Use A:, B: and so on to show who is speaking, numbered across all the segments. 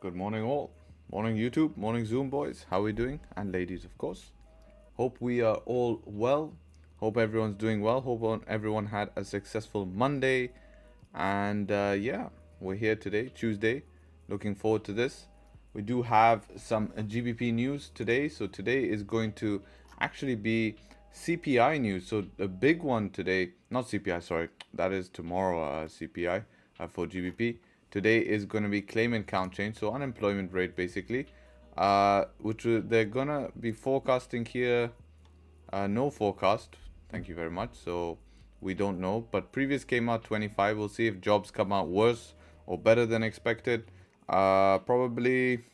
A: Good morning all. Morning YouTube, morning Zoom boys. How are we doing? And ladies, of course. Hope we are all well. Hope everyone's doing well. Hope everyone had a successful Monday. And yeah, we're here today, Tuesday. Looking forward to this. We do have some GBP news today. So today is going to actually be CPI news. So the big one today, not CPI, sorry. That is tomorrow CPI for GBP. Today is going to be claimant count change, so unemployment rate basically, which they're going to be forecasting here. No forecast, thank you very much, so we don't know. But previous came out 25. We'll see if jobs come out worse or better than expected. Probably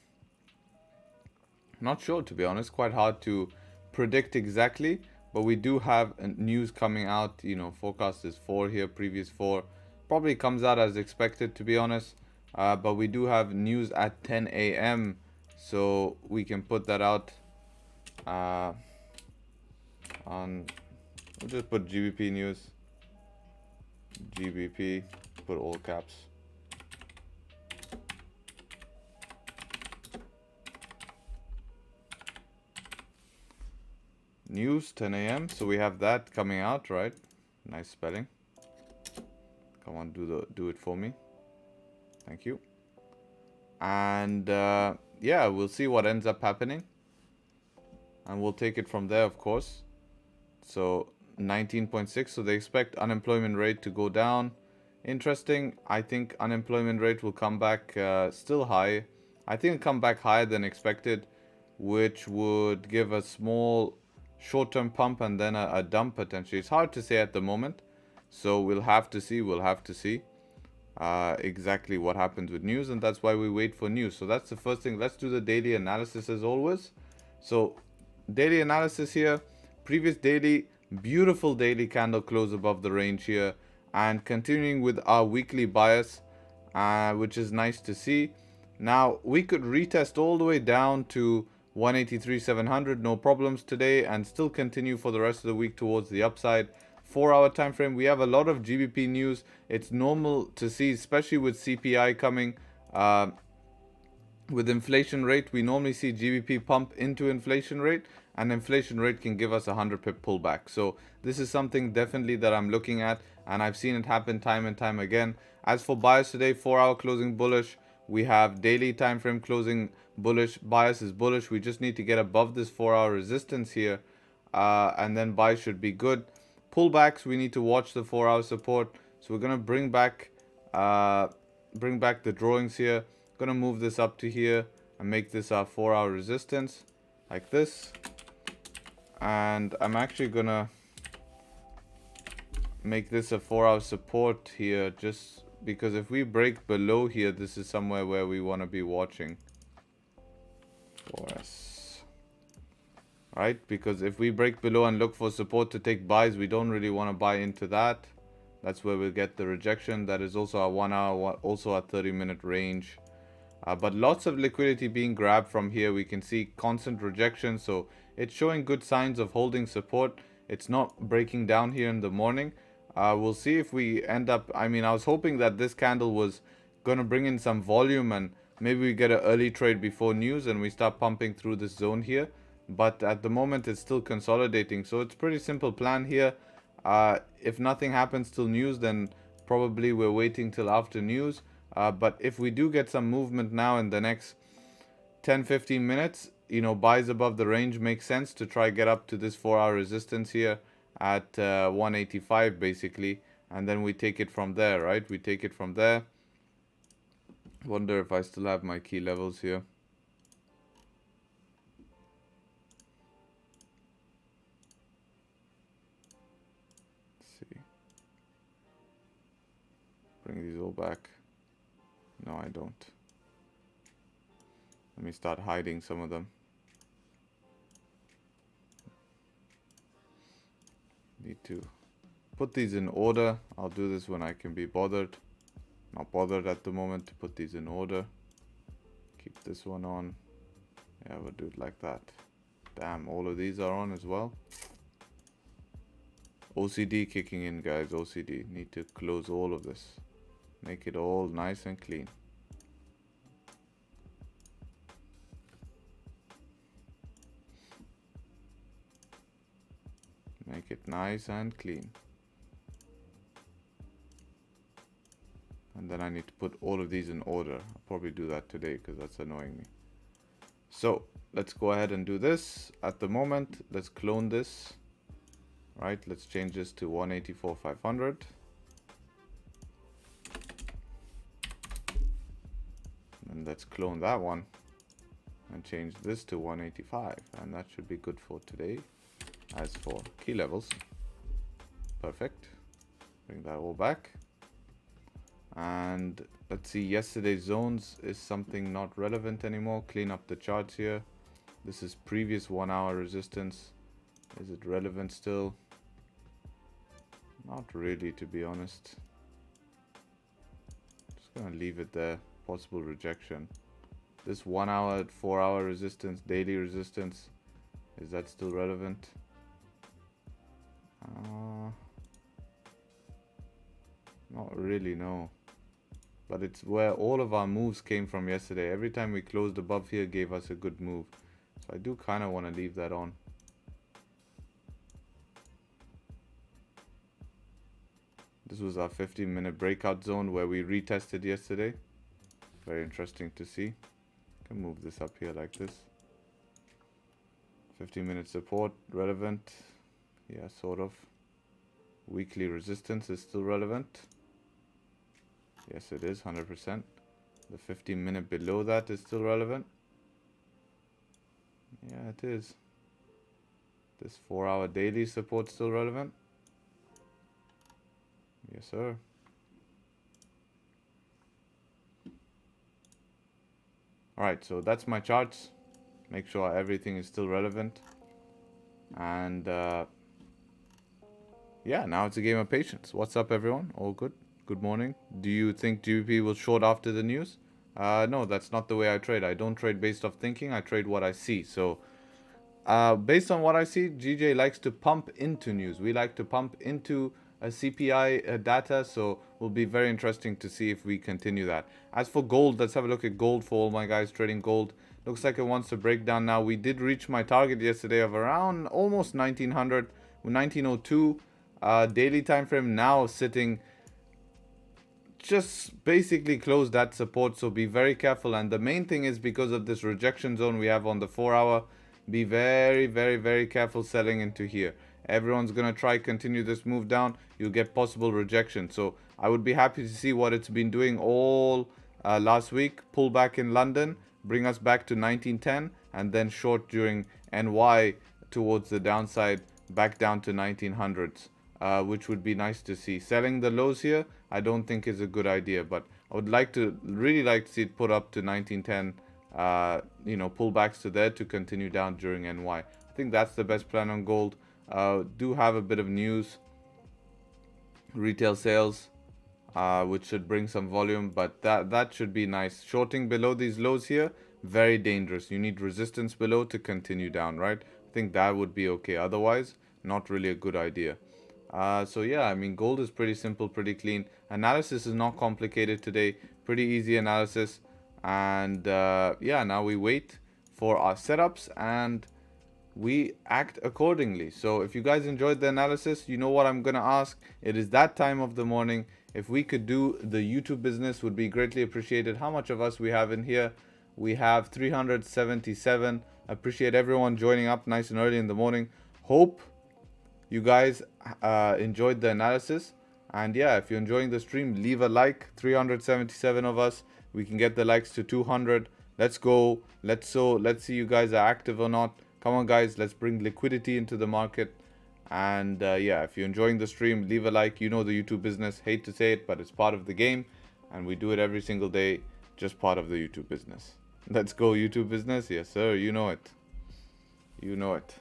A: not sure, to be honest. Quite hard to predict exactly, but we do have news coming out. You know, forecast is 4 here, previous 4. Probably comes out as expected, to be honest, but we do have news at 10 a.m. so we can put that out on, we'll just put GBP news, GBP, put all caps. News 10 a.m. so we have that coming out, right? Nice spelling. Come on, do it for me. Thank you. And yeah, we'll see what ends up happening. And we'll take it from there, of course. So 19.6. So they expect unemployment rate to go down. Interesting. I think unemployment rate will come back still high. I think it'll come back higher than expected, which would give a small short-term pump and then a dump potentially. It's hard to say at the moment. So we'll have to see. We'll have to see exactly what happens with news, and that's why we wait for news. So that's the first thing. Let's do the daily analysis as always. So daily analysis here. Previous daily, beautiful daily candle close above the range here, and continuing with our weekly bias, which is nice to see. Now we could retest all the way down to 183.700, no problems today, and still continue for the rest of the week towards the upside. 4-hour time frame, we have a lot of GBP news. It's normal to see, especially with CPI coming. With inflation rate, we normally see GBP pump into inflation rate, and inflation rate can give us a 100 pip pullback. So this is something definitely that I'm looking at, and I've seen it happen time and time again. As for bias today, 4-hour closing bullish. We have daily time frame closing bullish. Bias is bullish. We just need to get above this 4-hour resistance here, and then buy should be good. Pullbacks, we need to watch the 4-hour support. So we're gonna bring back the drawings here. Gonna move this up to here and make this our 4-hour resistance like this. And I'm actually gonna make this a 4-hour support here, just because if we break below here, this is somewhere where we want to be watching for us, right? Because if we break below and look for support to take buys, we don't really want to buy into that. That's where we'll get the rejection. That is also our 1 hour, also our 30-minute range. But lots of liquidity being grabbed from here. We can see constant rejection, so it's showing good signs of holding support. It's not breaking down here in the morning. We'll see if we end up, I mean, I was hoping that this candle was going to bring in some volume and maybe we get an early trade before news and we start pumping through this zone here. But at the moment, it's still consolidating. So it's pretty simple plan here. If nothing happens till news, then probably we're waiting till after news. But if we do get some movement now in the next 10-15 minutes, you know, buys above the range makes sense to try get up to this 4-hour resistance here at 185 basically, and then we take it from there, right? We take it from there. Wonder if I still have my key levels here. Let's see. Bring these all back. No, I don't. Let me start hiding some of them. Need to put these in order. I'll do this when I can be bothered. Not bothered at the moment to put these in order. Keep this one on. Yeah, we'll do it like that. Damn, all of these are on as well. OCD kicking in, guys. OCD. Need to close all of this. Make it all nice and clean. Make it nice and clean. And then I need to put all of these in order. I'll probably do that today because that's annoying me. So let's go ahead and do this. At the moment, let's clone this. Right, let's change this to 184,500. And let's clone that one and change this to 185. And that should be good for today. As for key levels, perfect. Bring that all back. And let's see, yesterday's zones is something not relevant anymore. Clean up the charts here. This is previous 1 hour resistance. Is it relevant still? Not really, to be honest. Just gonna leave it there. Possible rejection. This 1 hour, 4 hour resistance, daily resistance, is that still relevant? Not really, no. But it's where all of our moves came from yesterday. Every time we closed above here gave us a good move. So I do kind of want to leave that on. This was our 15-minute breakout zone where we retested yesterday. Very interesting to see. Can move this up here like this. 15-minute support, relevant. Yeah, sort of. Weekly resistance is still relevant. Yes, it is, 100%. The 15-minute below that is still relevant. Yeah, it is. This 4-hour daily support still relevant. Yes, sir. Alright, so that's my charts. Make sure everything is still relevant. And yeah, now it's a game of patience. What's up, everyone? All good? Good morning. Do you think Gbpjpy will short after the news? No, that's not the way I trade. I don't trade based off thinking. I trade what I see. So based on what I see, GJ likes to pump into news. We like to pump into a CPI data. So will be very interesting to see if we continue that. As for gold, let's have a look at gold for all my guys trading gold. Looks like it wants to break down now. We did reach my target yesterday of around almost 1900, 1902. Daily time frame now sitting just basically close that support, so be very careful. And the main thing is because of this rejection zone we have on the 4 hour, be very, very, very careful selling into here. Everyone's going to try continue this move down. You'll get possible rejection. So I would be happy to see what it's been doing all last week. Pull back in London, bring us back to 1910, and then short during NY towards the downside, back down to 1900s, which would be nice to see. Selling the lows here, I don't think is a good idea, but I would really like to see it put up to 1910, pullbacks to there to continue down during NY. I think that's the best plan on gold. Do have a bit of news, retail sales, which should bring some volume, but that should be nice. Shorting below these lows here, very dangerous. You need resistance below to continue down, right? I think that would be okay. Otherwise, not really a good idea. So yeah, I mean, gold is pretty simple, pretty clean. Analysis is not complicated today. Pretty easy analysis. And yeah, now we wait for our setups and we act accordingly. So if you guys enjoyed the analysis, you know what I'm gonna ask. It is that time of the morning. If we could do the YouTube business, would be greatly appreciated. How much of us we have in here? We have 377. Appreciate everyone joining up nice and early in the morning. Hope you guys enjoyed the analysis. And yeah, if you're enjoying the stream, leave a like. 377 of us. We can get the likes to 200. Let's go. Let's see you guys are active or not. Come on, guys. Let's bring liquidity into the market. And yeah, if you're enjoying the stream, leave a like. You know the YouTube business. Hate to say it, but it's part of the game. And we do it every single day. Just part of the YouTube business. Let's go, YouTube business. Yes, sir. You know it. You know it.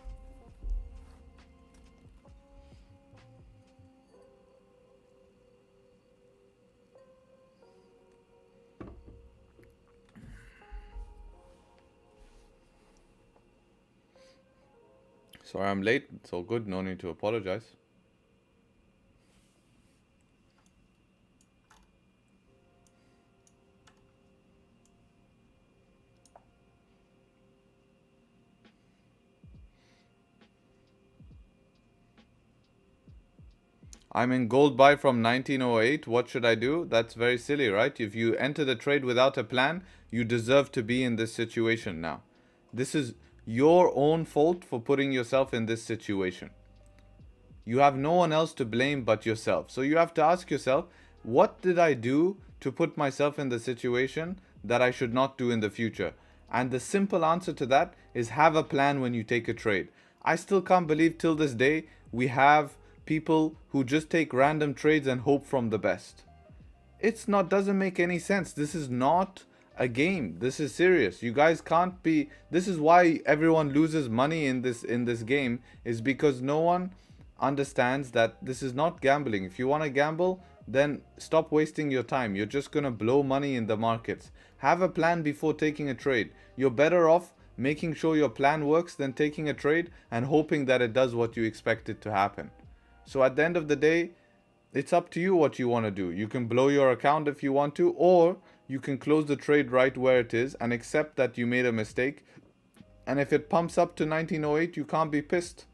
A: Sorry I'm late. It's all good. No need to apologize. I'm in gold buy from 1908. What should I do? That's very silly, right? If you enter the trade without a plan, you deserve to be in this situation now. This is your own fault for putting yourself in this situation. You have no one else to blame but yourself. So you have to ask yourself, what did I do to put myself in the situation that I should not do in the future? And the simple answer to that is have a plan when you take a trade. I still can't believe till this day we have people who just take random trades and hope from the best. Doesn't make any sense. This is not a game. This is serious. You guys can't be. This is why everyone loses money in this game, is because no one understands that this is not gambling. If you want to gamble, then stop wasting your time. You're just gonna blow money in the markets. Have a plan before taking a trade. You're better off making sure your plan works than taking a trade and hoping that it does what you expect it to happen. So at the end of the day, it's up to you what you want to do. You can blow your account if you want to, or you can close the trade right where it is and accept that you made a mistake. And if it pumps up to 1908, you can't be pissed.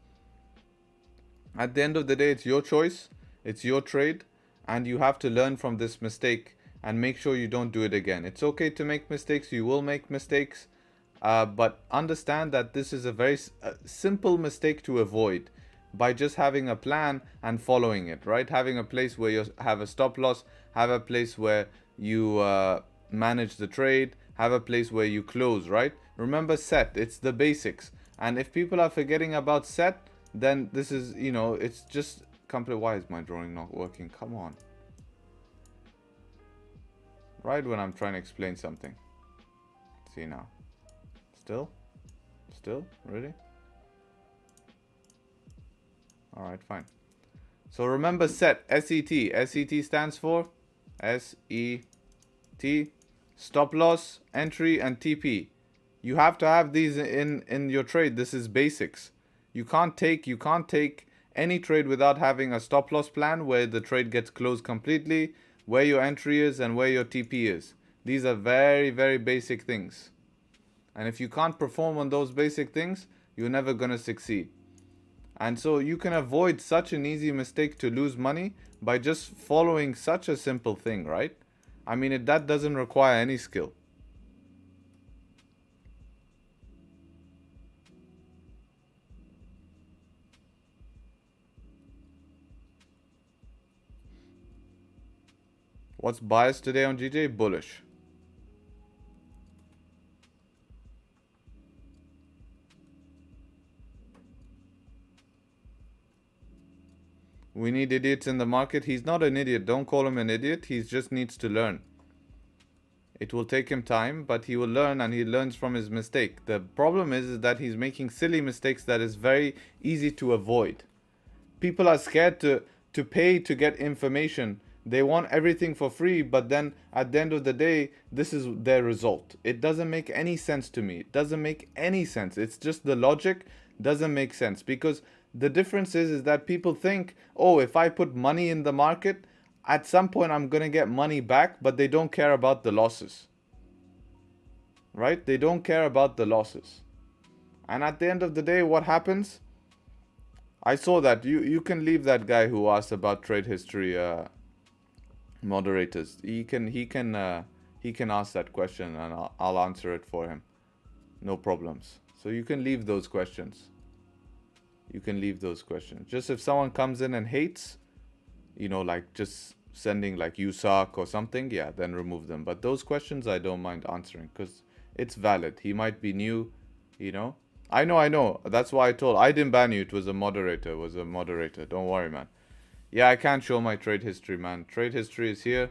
A: At the end of the day, it's your choice. It's your trade. And you have to learn from this mistake and make sure you don't do it again. It's okay to make mistakes. You will make mistakes. But understand that this is a very simple mistake to avoid by just having a plan and following it, right? Having a place where you have a stop loss, have a place where you manage the trade, have a place where you close, right? Remember set, it's the basics. And if people are forgetting about set, then this is, it's just complete. Why is my drawing not working? Come on. Right when I'm trying to explain something. See now. Still? Really? Alright, fine. So remember set, S-E-T. S-E-T stands for S-E-T. Stop loss, entry, and TP. You have to have these in your trade. This is basics. You can't take any trade without having a stop loss plan where the trade gets closed completely, where your entry is, and where your TP is. These are very, very basic things. And if you can't perform on those basic things, you're never going to succeed. And so you can avoid such an easy mistake to lose money by just following such a simple thing, right? I mean, that doesn't require any skill. What's bias today on GJ? Bullish. We need idiots in the market. He's not an idiot. Don't call him an idiot. He just needs to learn. It will take him time, but he will learn, and he learns from his mistake. The problem is that he's making silly mistakes that is very easy to avoid. People are scared to pay to get information. They want everything for free, but then at the end of the day, this is their result. It doesn't make any sense to me. It doesn't make any sense. It's just the logic doesn't make sense, because the difference is that people think, oh, if I put money in the market, at some point I'm going to get money back, but they don't care about the losses. Right? They don't care about the losses. And at the end of the day, what happens? I saw that. You can leave that guy who asked about trade history moderators. He can ask that question, and I'll answer it for him. No problems. So you can leave those questions. You can leave those questions. Just if someone comes in and hates, you know, like just sending like you suck or something, yeah, then remove them. But those questions I don't mind answering, because it's valid. He might be new, you know. I know. That's why I didn't ban you. It was a moderator. Don't worry, man. Yeah, I can't show my trade history, man. Trade history is here.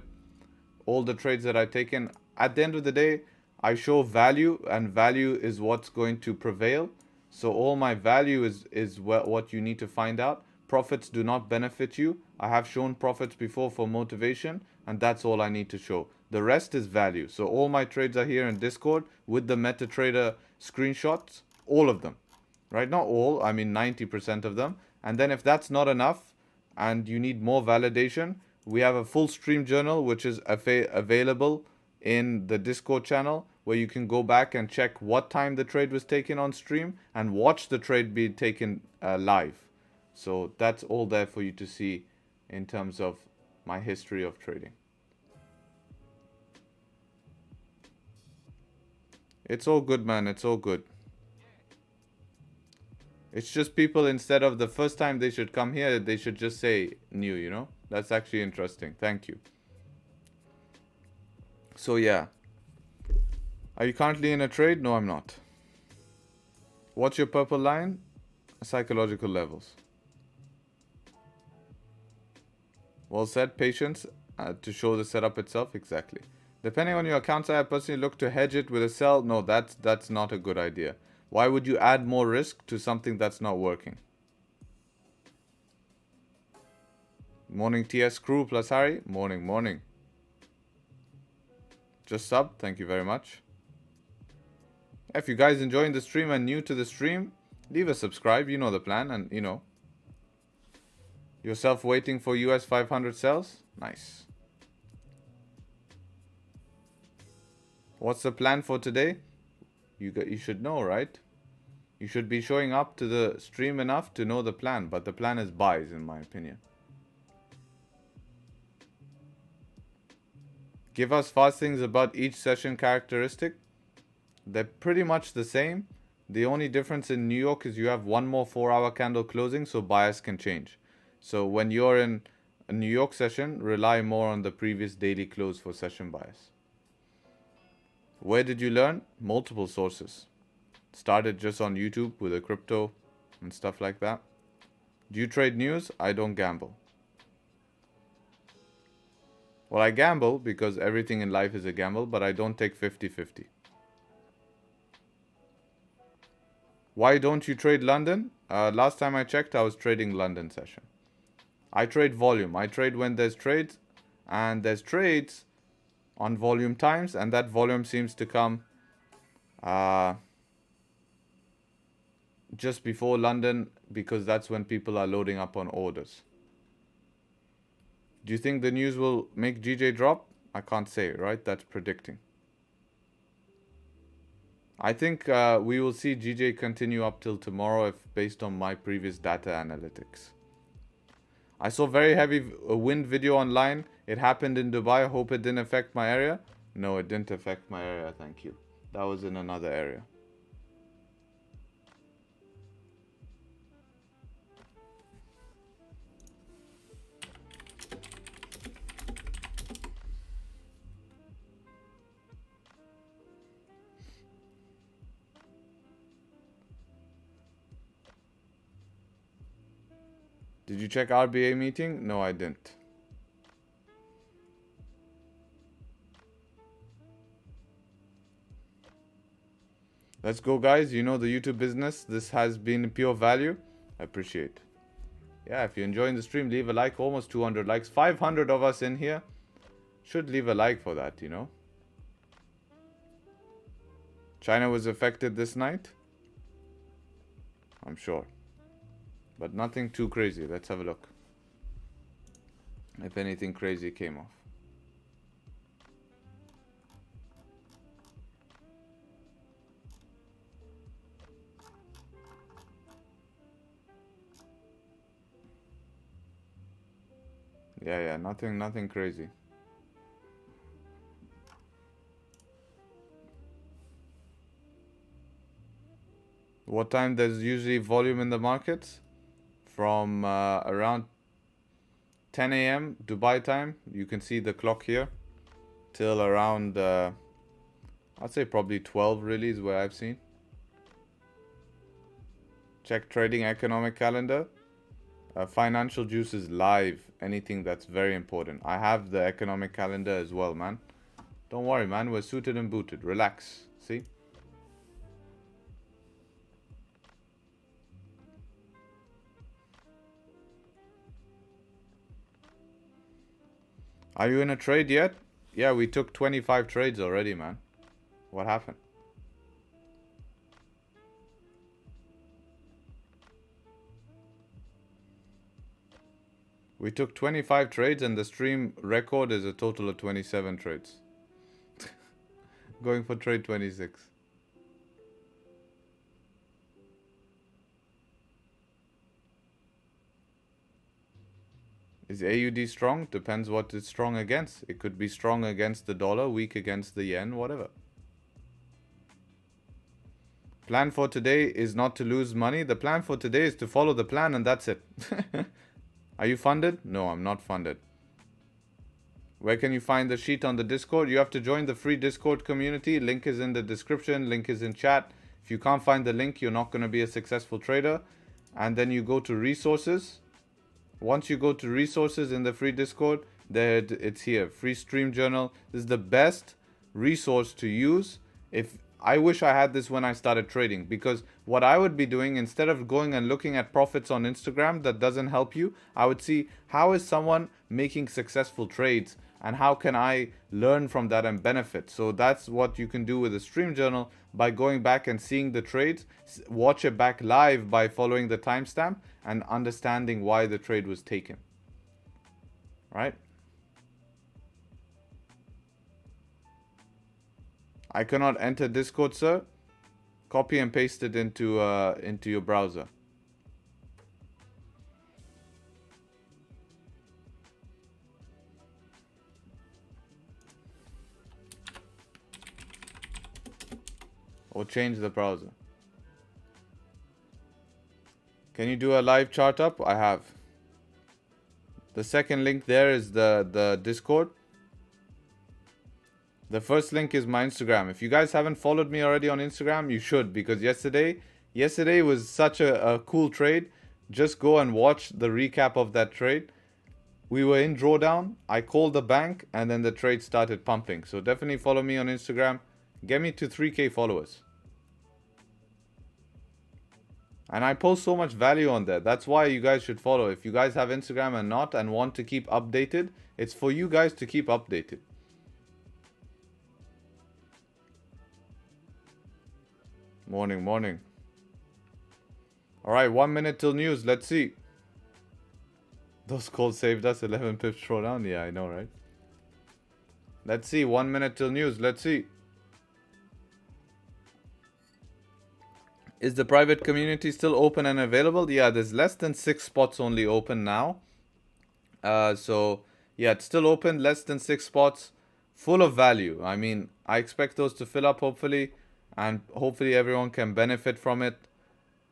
A: All the trades that I've taken. At the end of the day, I show value, and value is what's going to prevail. So all my value is what you need to find out. Profits do not benefit you. I have shown profits before for motivation, and that's all I need to show. The rest is value. So all my trades are here in Discord with the MetaTrader screenshots, all of them, right? Not all, I mean 90% of them. And then if that's not enough and you need more validation, we have a full stream journal, which is available in the Discord channel, where you can go back and check what time the trade was taken on stream and watch the trade be taken live. So that's all there for you to see in terms of my history of trading. It's all good, man. It's all good. It's just people, instead of the first time they should come here, they should just say new, you know? That's actually interesting. Thank you. So yeah. Are you currently in a trade? No, I'm not. What's your purple line? Psychological levels. Well said. Patience to show the setup itself. Exactly. Depending on your account size, I personally look to hedge it with a sell. No, that's not a good idea. Why would you add more risk to something that's not working? Morning TS crew plus Harry. Morning. Just sub. Thank you very much. If you guys enjoying the stream and new to the stream, leave a subscribe. You know the plan, and you know. Yourself waiting for US 500 sells? Nice. What's the plan for today? You should know, right? You should be showing up to the stream enough to know the plan, but the plan is buys, in my opinion. Give us fast things about each session characteristic. They're pretty much the same. The only difference in New York is you have one more 4-hour candle closing, so bias can change. So when you're in a New York session, rely more on the previous daily close for session bias. Where did you learn? Multiple sources. Started just on YouTube with a crypto and stuff like that. Do you trade news? I don't gamble. Well, I gamble because everything in life is a gamble, but I don't take 50-50. Why don't you trade London? Last time I checked, I was trading London session. I trade volume. I trade when there's trades, and there's trades on volume times, and that volume seems to come just before London, because that's when people are loading up on orders. Do you think the news will make GJ drop? I can't say, right? That's predicting. I think we will see GJ continue up till tomorrow, if based on my previous data analytics. I saw very heavy wind video online. It happened in Dubai. I hope it didn't affect my area. No, it didn't affect my area. Thank you. That was in another area. Did you check RBA meeting? No, I didn't. Let's go, guys. You know the YouTube business. This has been pure value. I appreciate. Yeah, if you're enjoying the stream, leave a like. Almost 200 likes. 500 of us in here. Should leave a like for that, you know. China was affected this night. I'm sure. But nothing too crazy. Let's have a look. If anything crazy came off. Yeah, nothing crazy. What time there's usually volume in the markets? From around 10 a.m. Dubai time. You can see the clock here. Till around, I'd say probably 12 really is where I've seen. Check trading economic calendar. Financial juice is live. Anything that's very important. I have the economic calendar as well, man. Don't worry, man. We're suited and booted. Relax. See? Are you in a trade yet? Yeah, we took 25 trades already, man. What happened? We took 25 trades and the stream record is a total of 27 trades. Going for trade 26. Is AUD strong? Depends what it's strong against. It could be strong against the dollar, weak against the yen, whatever. Plan for today is not to lose money. The plan for today is to follow the plan and that's it. Are you funded? No, I'm not funded. Where can you find the sheet on the Discord? You have to join the free Discord community. Link is in the description. Link is in chat. If you can't find the link, you're not going to be a successful trader. And then you go to resources. Once you go to resources in the free Discord, there it's here. Free stream journal. This is the best resource to use. I wish I had this when I started trading, because what I would be doing, instead of going and looking at profits on Instagram, that doesn't help you. I would see how is someone making successful trades and how can I learn from that and benefit. So that's what you can do with a stream journal, by going back and seeing the trades, watch it back live by following the timestamp and understanding why the trade was taken. Right? I cannot enter Discord, sir. Copy and paste it into your browser. Or change the browser. Can you do a live chart up? I have. The second link there is the Discord. The first link is my Instagram. If you guys haven't followed me already on Instagram, you should, because yesterday was such a cool trade. Just go and watch the recap of that trade. We were in drawdown. I called the bank and then the trade started pumping. So definitely follow me on Instagram. Get me to 3K followers. And I post so much value on there. That's why you guys should follow. If you guys have Instagram and not and want to keep updated, it's for you guys to keep updated. Morning, morning. All right, 1 minute till news. Let's see. Those calls saved us 11 pips throwdown. Yeah, I know, right? Let's see. 1 minute till news. Let's see. Is the private community still open and available? Yeah, there's less than 6 spots only open now. So, yeah, it's still open. Less than 6 spots. Full of value. I mean, I expect those to fill up, hopefully. And hopefully everyone can benefit from it.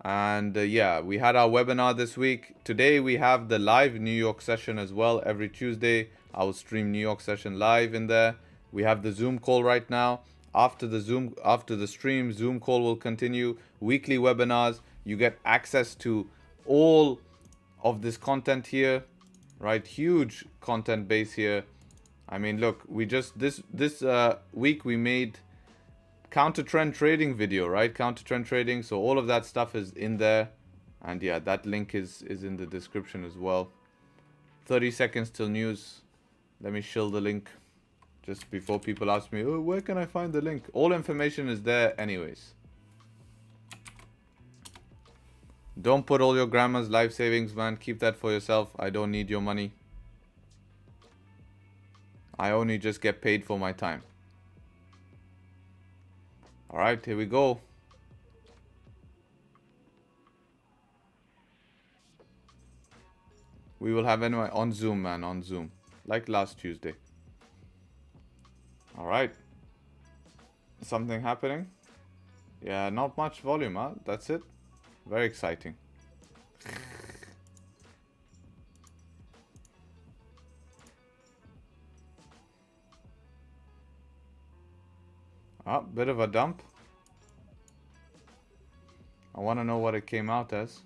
A: And yeah, we had our webinar this week. Today we have the live New York session as well. Every Tuesday I will stream New York session live in there. We have the Zoom call right now. After the stream, Zoom call will continue. Weekly webinars. You get access to all of this content here, right? Huge content base here. I mean, look, we just this week we made counter trend trading video, right? Counter trend trading. So all of that stuff is in there, and yeah, that link is in the description as well. 30 seconds till news. Let me shill the link just before people ask me, oh, where can I find the link? All information is there anyways. Don't put all your grandma's life savings, man. Keep that for yourself. I don't need your money. I only just get paid for my time. Alright, here we go. We will have anyway on Zoom, man, on Zoom. Like last Tuesday. Alright. Something happening? Yeah, not much volume, huh? That's it. Very exciting. Ah, bit of a dump. I want to know what it came out as.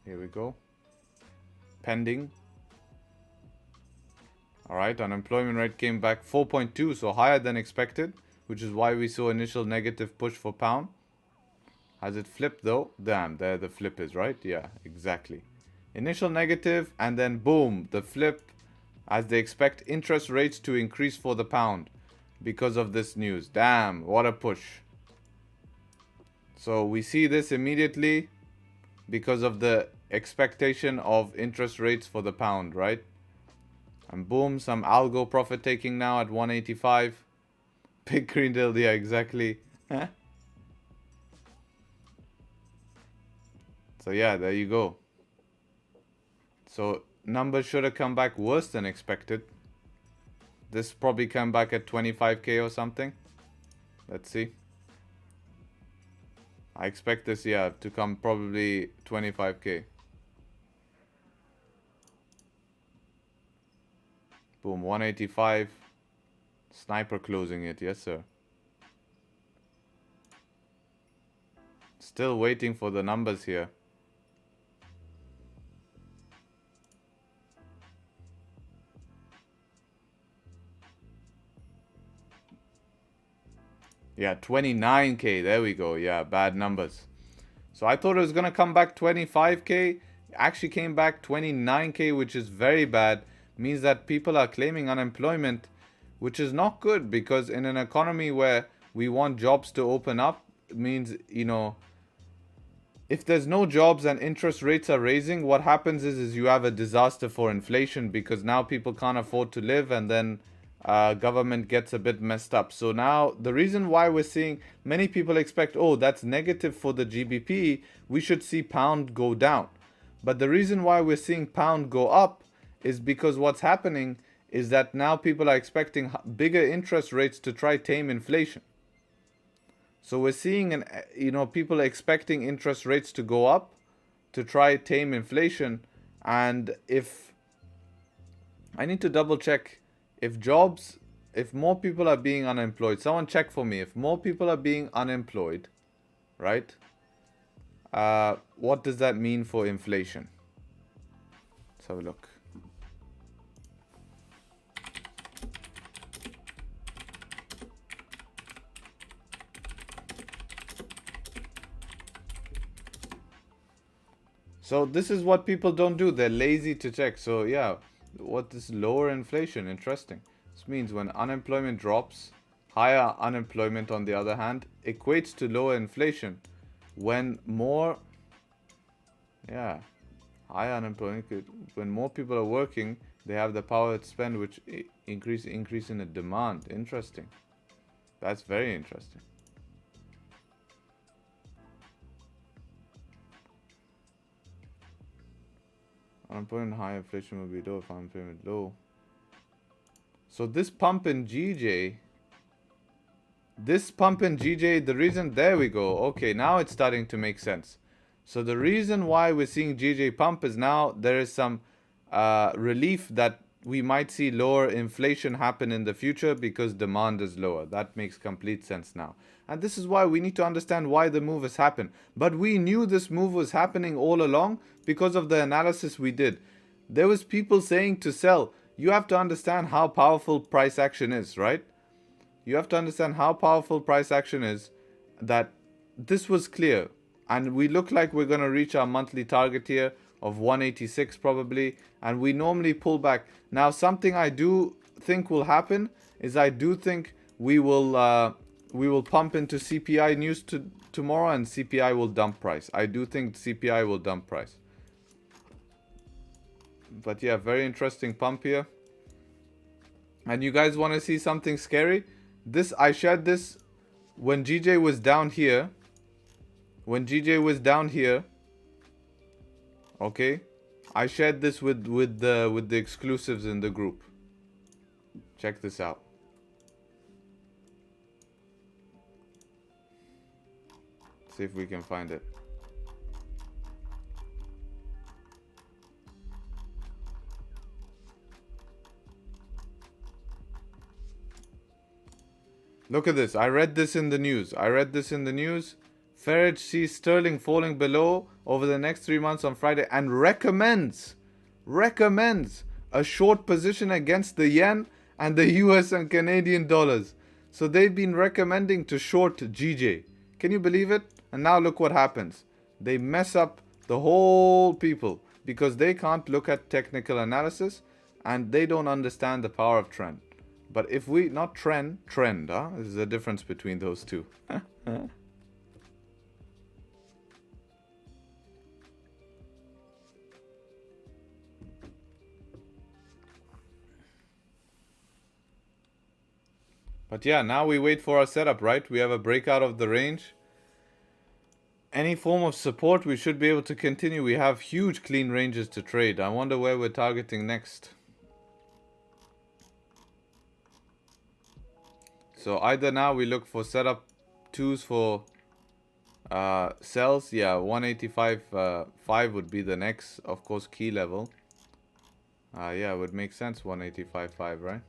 A: Here we go. Pending. Alright, unemployment rate came back 4.2, so higher than expected, which is why we saw initial negative push for pound. Has it flipped though? Damn, there the flip is, right? Yeah, exactly. Initial negative, and then boom, the flip, as they expect interest rates to increase for the pound because of this news. Damn, what a push. So we see this immediately because of the expectation of interest rates for the pound, right? And boom, some algo profit taking now at 185. Big green deal, yeah, exactly. So yeah, there you go. So numbers should have come back worse than expected. This probably came back at 25k or something. Let's see. I expect this, yeah, to come probably 25k. Boom, 185. Sniper closing it, yes sir. Still waiting for the numbers here. Yeah, 29k, there we go. Yeah, bad numbers. So I thought it was gonna come back 25k. Actually came back 29k, which is very bad. Means that people are claiming unemployment, which is not good, because in an economy where we want jobs to open up, it means, you know, if there's no jobs and interest rates are raising, what happens is you have a disaster for inflation, because now people can't afford to live, and then government gets a bit messed up. So now the reason why we're seeing many people expect, oh, that's negative for the GBP, we should see pound go down. But the reason why we're seeing pound go up is because what's happening is that now people are expecting bigger interest rates to try tame inflation. So we're seeing, people are expecting interest rates to go up to try tame inflation. And if I need to double check if more people are being unemployed, someone check for me. If more people are being unemployed, right? What does that mean for inflation? Let's have a look. So this is what people don't do. They're lazy to check. So yeah, what is lower inflation? Interesting. This means when unemployment drops, higher unemployment on the other hand equates to lower inflation. When more, yeah, higher unemployment, when more people are working, they have the power to spend, which increase in the demand. Interesting. That's very interesting. Unemployment high, inflation will be low if unemployment low. So this pump in GJ, the reason, there we go. Okay, now it's starting to make sense. So the reason why we're seeing GJ pump is now there is some relief that we might see lower inflation happen in the future because demand is lower. That makes complete sense now. And this is why we need to understand why the move has happened. But we knew this move was happening all along because of the analysis we did. There was people saying to sell. You have to understand how powerful price action is, right? You have to understand how powerful price action is, that this was clear. And we look like we're going to reach our monthly target here of 186 probably. And we normally pull back. Now, something I do think will happen is I do think we will pump into CPI news tomorrow, and CPI will dump price. I do think CPI will dump price. But yeah, very interesting pump here. And you guys want to see something scary? I shared this when GJ was down here. When GJ was down here, okay, I shared this with the exclusives in the group. Check this out. See if we can find it. Look at this. I read this in the news. Farage sees sterling falling below over the next 3 months on Friday and recommends a short position against the yen and the US and Canadian dollars. So they've been recommending to short GJ. Can you believe it? And now look what happens. They mess up the whole people because they can't look at technical analysis and they don't understand the power of trend. But if we, not trend, huh? There's a difference between those two. But yeah, now we wait for our setup, right? We have a breakout of the range. Any form of support, we should be able to continue. We have huge clean ranges to trade. I wonder where we're targeting next. So either now we look for setup 2s for sells. Yeah, 185.5 would be the next, of course, key level. Yeah, it would make sense, 185.5, right?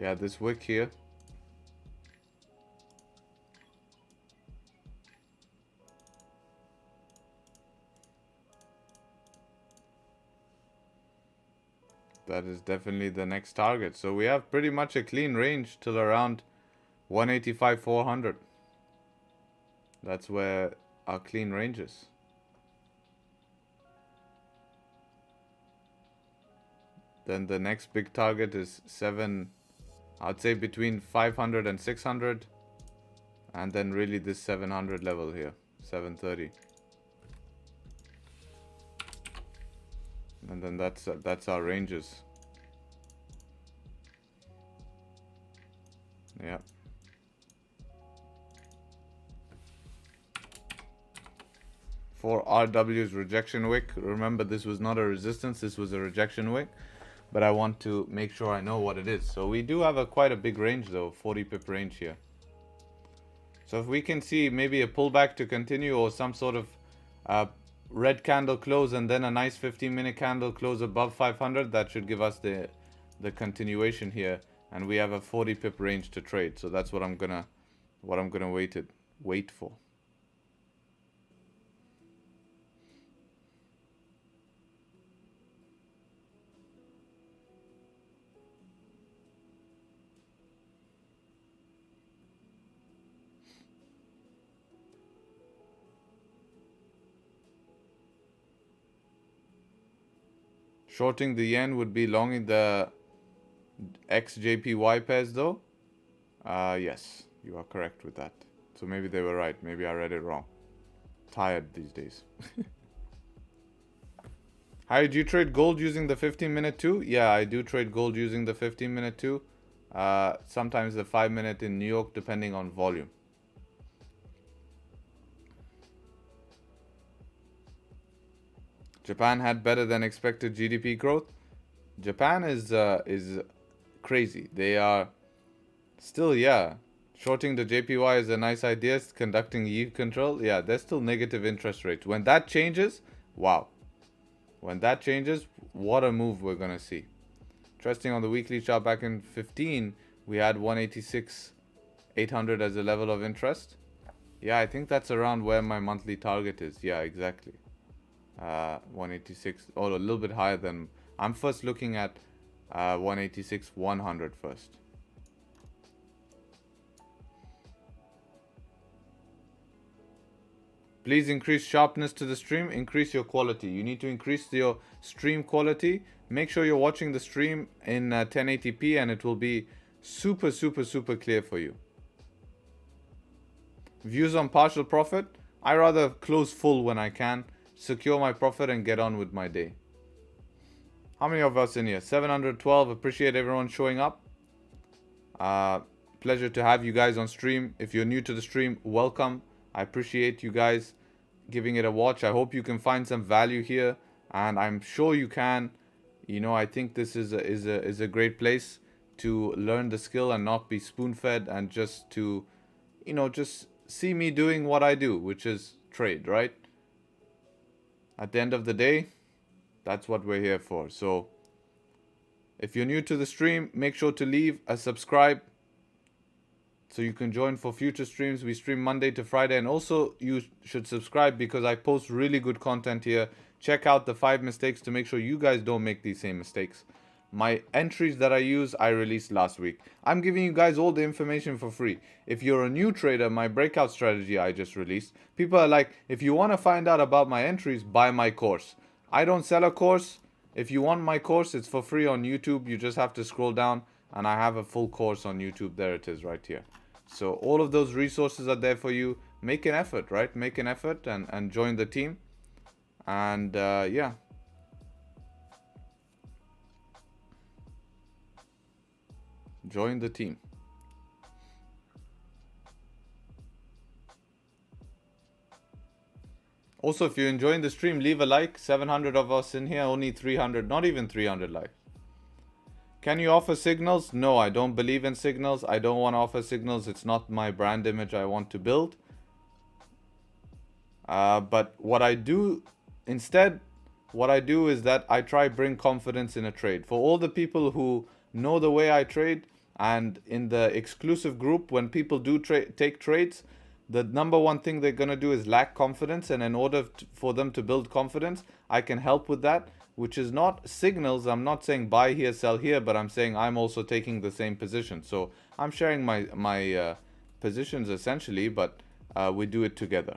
A: Yeah, this wick here. That is definitely the next target. So we have pretty much a clean range till around 185, 400. That's where our clean range is. Then the next big target is 7, I'd say between 500 and 600. And then really this 700 level here, 730. And then that's our ranges. Yeah. For RW's rejection wick, remember this was not a resistance, this was a rejection wick. But I want to make sure I know what it is. So we do have quite a big range though, 40 pip range here. So if we can see maybe a pullback to continue or some sort of red candle close and then a nice 15-minute candle close above 500, that should give us the continuation here, and we have a 40 pip range to trade. So that's what I'm gonna wait for. Shorting the yen would be longing the XJPY pairs though. Yes, You are correct with that. So maybe they were right. Maybe I read it wrong. Tired these days. Hi, do you trade gold using the 15-minute too? Yeah, I do trade gold using the 15-minute too. Sometimes the 5-minute in New York, depending on volume. Japan had better than expected GDP growth. Japan is crazy. They are still, yeah. Shorting the JPY is a nice idea. Conducting yield control, yeah, there's still negative interest rates. When that changes, wow. When that changes, what a move we're going to see. Interesting, on the weekly chart back in 15, we had 186,800 as a level of interest. Yeah, I think that's around where my monthly target is. Yeah, exactly. 186, or a little bit higher than... I'm first looking at 186,100 first. Please increase sharpness to the stream, increase your quality. You need to increase your stream quality. Make sure you're watching the stream in 1080p and it will be super clear for you. Views on partial profit. I rather close full when I can, secure my profit and get on with my day. How many of us in here? 712. Appreciate everyone showing up. Pleasure to have you guys on stream. If you're new to the stream, welcome. I appreciate you guys giving it a watch. I hope you can find some value here, and I'm sure you can. You know, I think this is a great place to learn the skill and not be spoon-fed, and just to, you know, just see me doing what I do, which is trade, right? At the end of the day, that's what we're here for. So if you're new to the stream, make sure to leave a subscribe so you can join for future streams. We stream Monday to Friday, and also you should subscribe because I post really good content here. Check out the 5 mistakes to make sure you guys don't make these same mistakes. My entries that I use, I released last week. I'm giving you guys all the information for free. If you're a new trader, my breakout strategy I just released. People are like, if you want to find out about my entries, buy my course. I don't sell a course. If you want my course, it's for free on YouTube. You just have to scroll down, and I have a full course on YouTube. There it is right here. So all of those resources are there for you. Make an effort, right? Make an effort and join the team. And yeah. Join the team. Also, if you're enjoying the stream, leave a like. 700 of us in here, only 300, not even 300 likes. Can you offer signals? No, I don't believe in signals. I don't want to offer signals. It's not my brand image I want to build. But what I do instead, what I do is that I try bring confidence in a trade. For all the people who know the way I trade, and in the exclusive group, when people do take trades, the number one thing they're going to do is lack confidence. And in order for them to build confidence, I can help with that, which is not signals. I'm not saying buy here, sell here, but I'm saying I'm also taking the same position. So I'm sharing my positions essentially, but we do it together.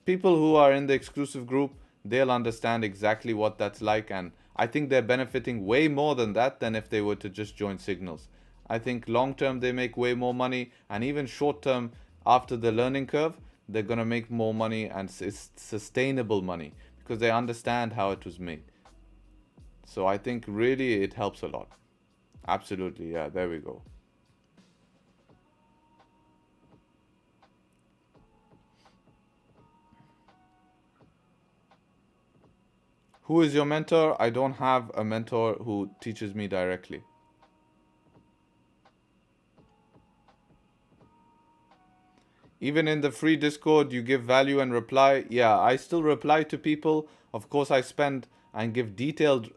A: People who are in the exclusive group, they'll understand exactly what that's like. And I think they're benefiting way more than that than if they were to just join signals. I think long term they make way more money, and even short term after the learning curve, they're going to make more money, and it's sustainable money because they understand how it was made. So I think really it helps a lot. Absolutely. Yeah, there we go. Who is your mentor? I don't have a mentor who teaches me directly. Even in the free Discord, you give value and reply. Yeah, I still reply to people. Of course, I spend and give detailed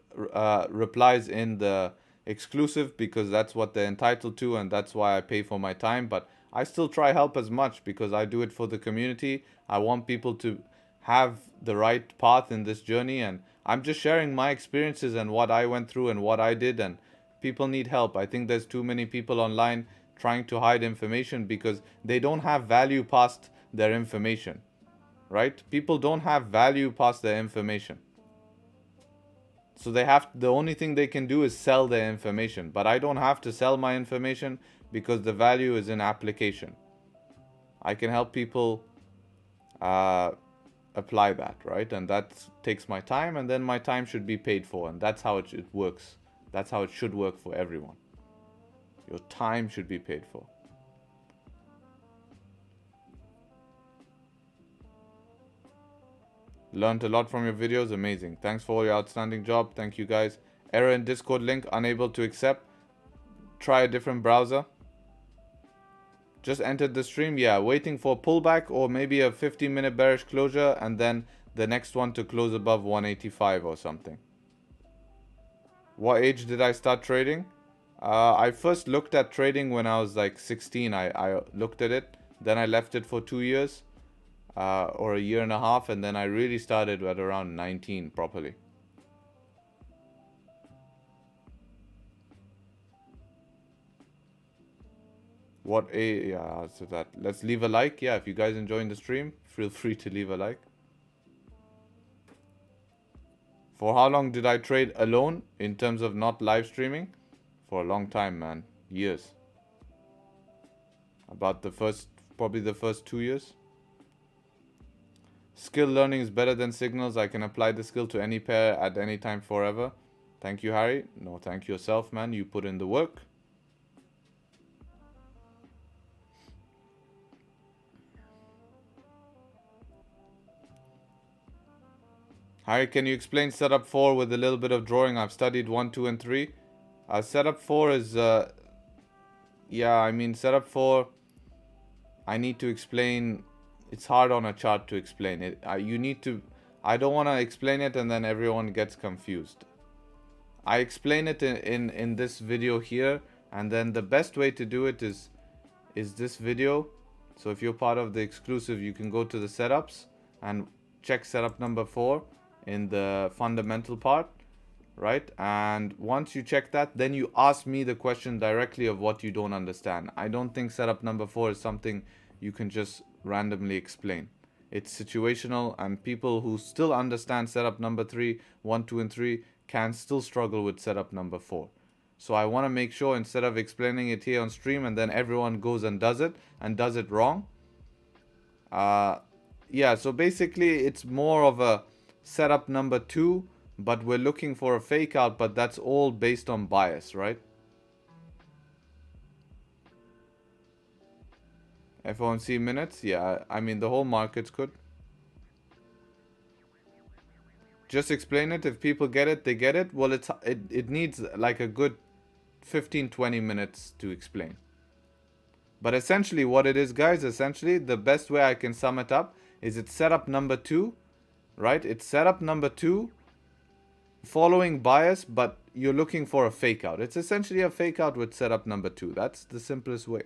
A: replies in the exclusive because that's what they're entitled to, and that's why I pay for my time. But I still try help as much because I do it for the community. I want people to have the right path in this journey, and I'm just sharing my experiences and what I went through and what I did, and people need help. I think there's too many people online trying to hide information because they don't have value past their information, right? People don't have value past their information. So the only thing they can do is sell their information. But I don't have to sell my information because the value is in application. I can help people apply that, right? And that takes my time, and then my time should be paid for, and that's how it works. That's how it should work for everyone. Your time should be paid for. Learned a lot from your videos. Amazing. Thanks for all your outstanding job. Thank you guys. Error in Discord link. Unable to accept. Try a different browser. Just entered the stream. Yeah, waiting for a pullback or maybe a 15-minute bearish closure and then the next one to close above 185 or something. What age did I start trading? I first looked at trading when I was like 16. I looked at it. Then I left it for 2 years. Or a year and a half, and then I really started at around 19 properly. Yeah, so that. Let's leave a like. Yeah, if you guys enjoying the stream, feel free to leave a like. For how long did I trade alone in terms of not live streaming? For a long time, man. Years. About probably the first 2 years. Skill learning is better than signals. I can apply the skill to any pair at any time forever. Thank you, Harry. No, thank yourself, man. You put in the work. Harry, can you explain setup 4 with a little bit of drawing? I've studied 1, 2, and 3. Setup 4 is... yeah, I mean, setup 4... I need to explain... It's hard on a chart to explain it. You need to... I don't want to explain it and then everyone gets confused. I explain it in this video here. And then the best way to do it is this video. So if you're part of the exclusive, you can go to the setups and check setup number 4 in the fundamental part. Right? And once you check that, then you ask me the question directly of what you don't understand. I don't think setup number 4 is something you can just randomly explain. It's situational, and people who still understand setup number 3, 1, 2, and 3 can still struggle with setup number 4. So I want to make sure instead of explaining it here on stream and then everyone goes and does it wrong. Yeah, so basically it's more of a setup number 2, but we're looking for a fake out, but that's all based on bias, right? FOMC minutes, yeah, I mean the whole market's good. Just explain it. If people get it, they get it. Well, it needs like a good 15-20 minutes to explain. But essentially what it is, guys, essentially the best way I can sum it up is it's setup number 2, right? It's setup number 2 following bias, but you're looking for a fake out. It's essentially a fake out with setup number 2. That's the simplest way.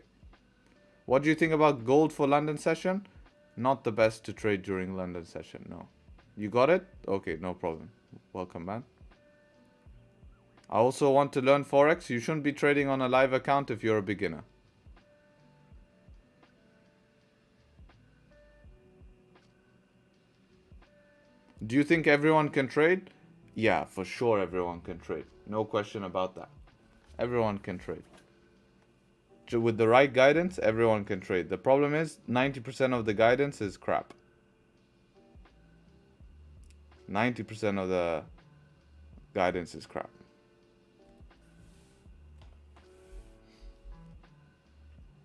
A: What do you think about gold for London session? Not the best to trade during London session, no. You got it? Okay, no problem. Welcome, man. I also want to learn Forex. You shouldn't be trading on a live account if you're a beginner. Do you think everyone can trade? Yeah, for sure everyone can trade. No question about that. Everyone can trade. With the right guidance, everyone can trade. The problem is 90% of the guidance is crap. 90% of the guidance is crap.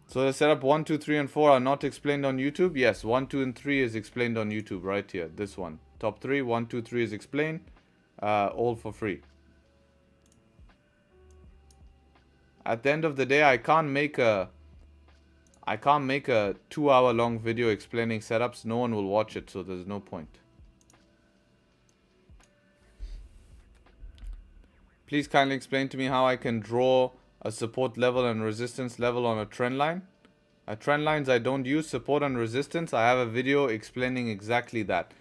A: So the setup 1, 2, 3, and 4 are not explained on YouTube. Yes, 1, 2, and 3 is explained on YouTube right here. This one. Top 3, 1, 2, 3 is explained. All for free. At the end of the day, I can't make a 2-hour long video explaining setups. No one will watch it, so there's no point. Please kindly explain to me how I can draw a support level and resistance level on a trend line. Trend lines I don't use. Support and resistance, I have a video explaining exactly that.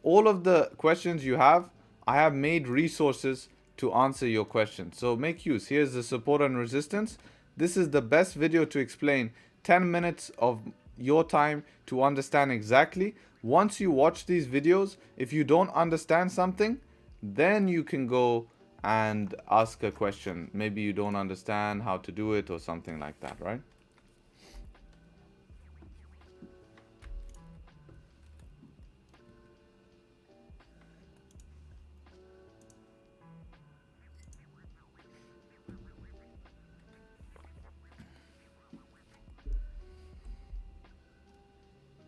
A: All of the questions you have, I have made resources to answer your questions. So make use. Here's the support and resistance. This is the best video to explain. 10 minutes of your time to understand exactly. Once you watch these videos, if you don't understand something, then you can go and ask a question. Maybe you don't understand how to do it or something like that, right?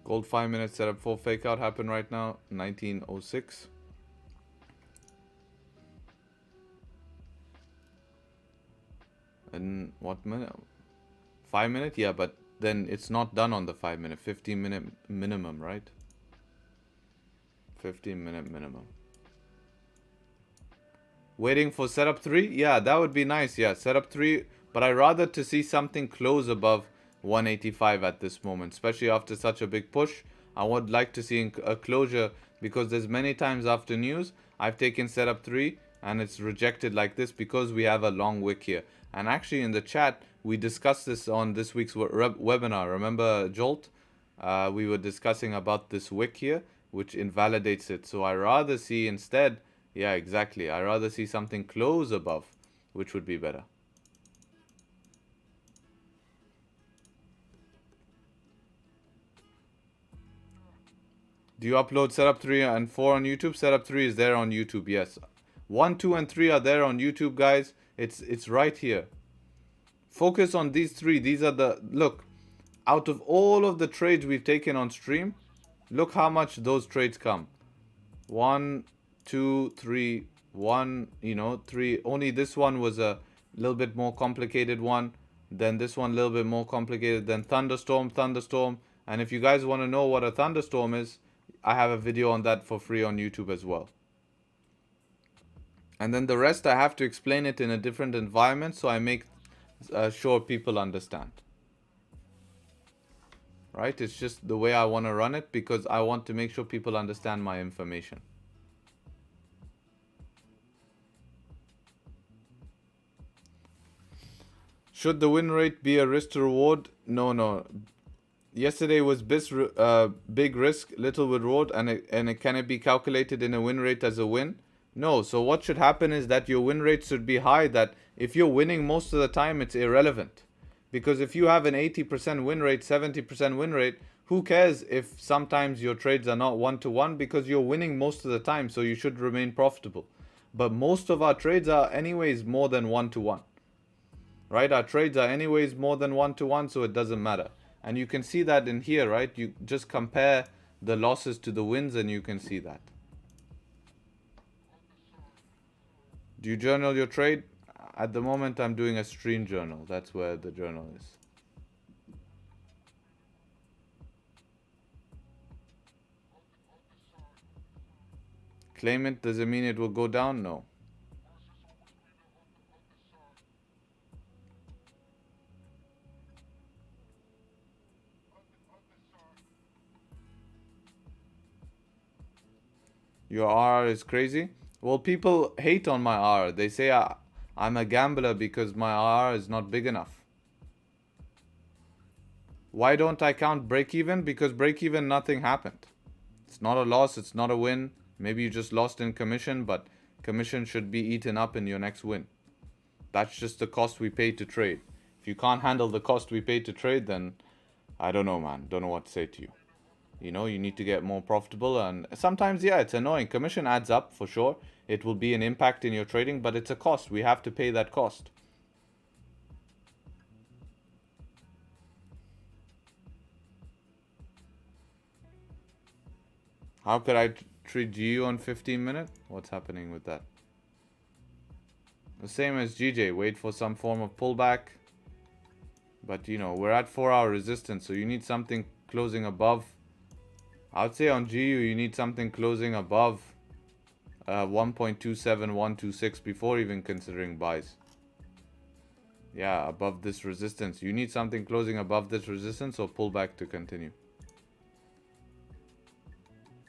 A: Gold 5 minute setup for fake out happen right now. 1906. And what minute? 5 minute? Yeah, but then it's not done on the 5 minute. 15 minute minimum, right? 15 minute minimum. Waiting for setup 3? Yeah, that would be nice. Yeah, setup 3. But I'd rather to see something close above 185 at this moment, especially after such a big push. I would like to see a closure, because there's many times after news I've taken setup 3 and it's rejected like this because we have a long wick here. And actually in the chat we discussed this on this week's webinar. Remember Jolt? We were discussing about this wick here, which invalidates it. So I rather see instead, yeah, exactly, I rather see something close above, which would be better. Do you upload setup 3 and 4 on YouTube? Setup 3 is there on YouTube, yes. 1, 2, and 3 are there on YouTube, guys. It's right here. Focus on these 3. These are the, look, out of all of the trades we've taken on stream, look how much those trades come. 1, 2, 3, 1, 3. Only this one was a little bit more complicated one. Then this one a little bit more complicated. Then thunderstorm. And if you guys want to know what a thunderstorm is, I have a video on that for free on YouTube as well. And then the rest I have to explain it in a different environment, so I make sure people understand. Right? It's just the way I want to run it, because I want to make sure people understand my information. Should the win rate be a risk to reward? No. Yesterday was big risk, little reward, and can it be calculated in a win rate as a win? No. So what should happen is that your win rate should be high, that if you're winning most of the time, it's irrelevant. Because if you have an 80% win rate, 70% win rate, who cares if sometimes your trades are not 1-to-1, because you're winning most of the time, so you should remain profitable. But most of our trades are anyways more than 1-to-1. Right? Our trades are anyways more than 1-to-1, so it doesn't matter. And you can see that in here, right? You just compare the losses to the wins and you can see that. Do you journal your trade? At the moment, I'm doing a stream journal. That's where the journal is. Claim it, does it mean it will go down? No. Your R is crazy? Well, people hate on my R. They say I'm a gambler because my R is not big enough. Why don't I count break even? Because break even, nothing happened. It's not a loss, it's not a win. Maybe you just lost in commission, but commission should be eaten up in your next win. That's just the cost we pay to trade. If you can't handle the cost we pay to trade, then I don't know, man. Don't know what to say to you. You know, you need to get more profitable, and sometimes, yeah, it's annoying. Commission adds up for sure. It will be an impact in your trading, but it's a cost. We have to pay that cost. How could I trade GU on 15 minute? What's happening with that? The same as GJ. Wait for some form of pullback. But, you know, we're at 4-hour resistance, so you need something closing above. I would say on GU you need something closing above 1.27126 before even considering buys. Yeah, above this resistance. You need something closing above this resistance or pullback to continue.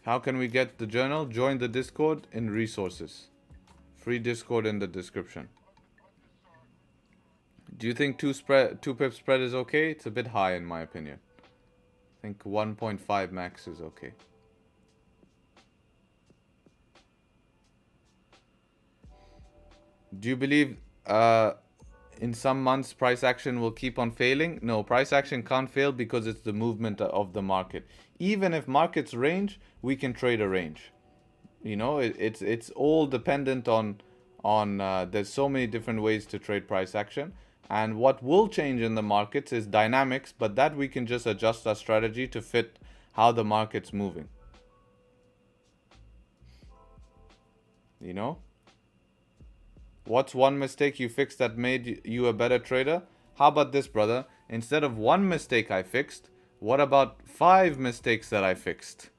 A: How can we get the journal? Join the Discord in resources. Free Discord in the description. Do you think 2 pip spread is okay? It's a bit high in my opinion. I think 1.5 max is okay. Do you believe in some months price action will keep on failing? No, price action can't fail because it's the movement of the market. Even if markets range, we can trade a range. You know, it's all dependent on there's so many different ways to trade price action. And what will change in the markets is dynamics, but that we can just adjust our strategy to fit how the market's moving. You know? What's one mistake you fixed that made you a better trader? How about this, brother? Instead of one mistake I fixed, what about 5 mistakes that I fixed?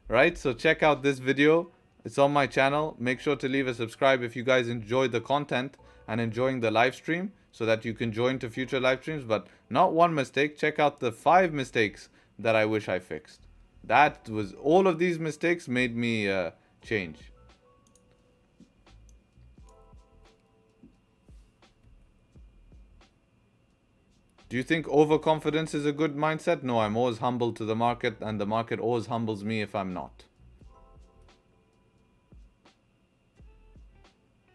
A: Right? So check out this video. It's on my channel. Make sure to leave a subscribe if you guys enjoyed the content and enjoying the live stream so that you can join to future live streams. But not one mistake. Check out the 5 mistakes that I wish I fixed. That was all of these mistakes made me change. Do you think overconfidence is a good mindset? No, I'm always humble to the market, and the market always humbles me if I'm not.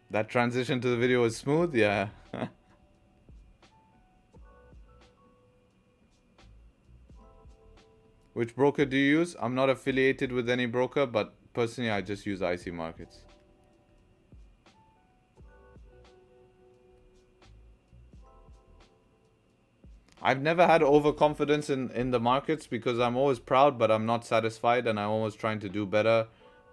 A: That transition to the video was smooth? Yeah. Which broker do you use? I'm not affiliated with any broker, but personally I just use IC Markets. I've never had overconfidence in the markets because I'm always proud, but I'm not satisfied, and I'm always trying to do better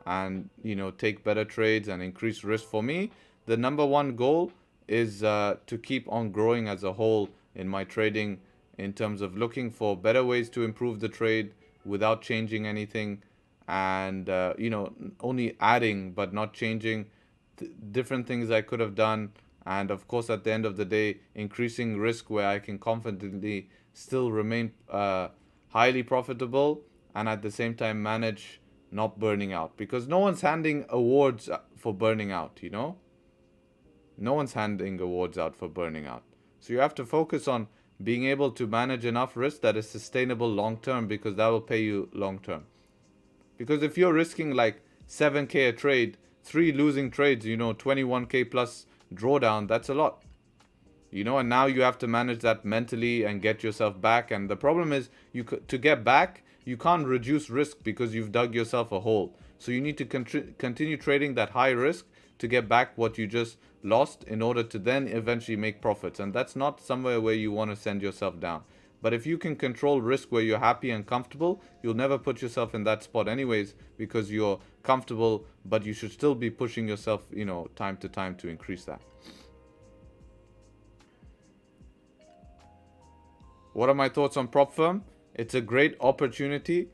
A: and, you know, take better trades and increase risk. For me, the number one goal is to keep on growing as a whole in my trading, in terms of looking for better ways to improve the trade without changing anything, and you know, only adding but not changing different things I could have done. And of course, at the end of the day, increasing risk where I can confidently still remain highly profitable, and at the same time manage not burning out, because no one's handing awards for burning out, you know. No one's handing awards out for burning out. So you have to focus on being able to manage enough risk that is sustainable long term, because that will pay you long term. Because if you're risking like 7k a trade, 3 losing trades, you know, 21k plus drawdown, that's a lot. You know, and now you have to manage that mentally and get yourself back. And the problem is, to get back, you can't reduce risk because you've dug yourself a hole. So you need to continue trading that high risk to get back what you just lost, in order to then eventually make profits. And that's not somewhere where you want to send yourself down. But if you can control risk where you're happy and comfortable, you'll never put yourself in that spot anyways, because you're comfortable, but you should still be pushing yourself, you know, time to time to increase that. What are my thoughts on prop firm? It's a great opportunity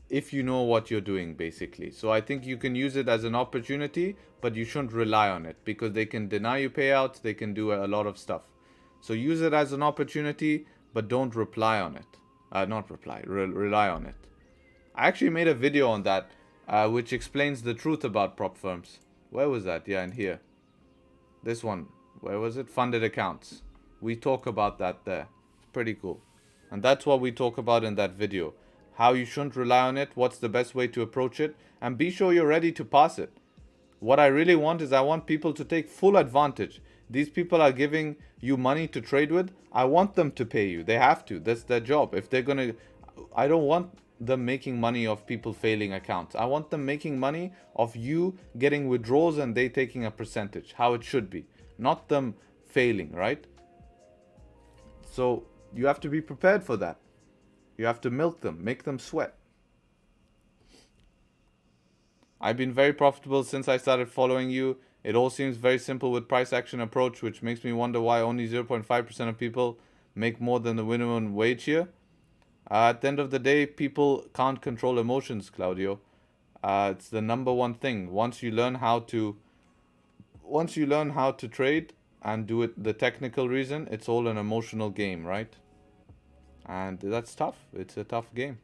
A: if you know what you're doing, basically. So I think you can use it as an opportunity, but you shouldn't rely on it, because they can deny you payouts, they can do a lot of stuff. So use it as an opportunity, but don't rely on it. Rely on it. I actually made a video on that, which explains the truth about prop firms. Where was that? Yeah, in here. This one. Where was it? Funded accounts. We talk about that there. It's pretty cool. And that's what we talk about in that video. How you shouldn't rely on it, what's the best way to approach it, and be sure you're ready to pass it. What I really want is, I want people to take full advantage. These people are giving you money to trade with. I want them to pay you. They have to. That's their job. If they're gonna, I don't want them making money of people failing accounts. I want them making money of you getting withdrawals and they taking a percentage, how it should be. Not them failing, right? So you have to be prepared for that. You have to milk them, make them sweat. I've been very profitable since I started following you. It all seems very simple with price action approach, which makes me wonder why only 0.5% of people make more than the minimum wage here. At the end of the day, people can't control emotions, Claudio. It's the number one thing. Once you learn how to trade and do it the technical reason, it's all an emotional game, right? And that's tough. It's a tough game.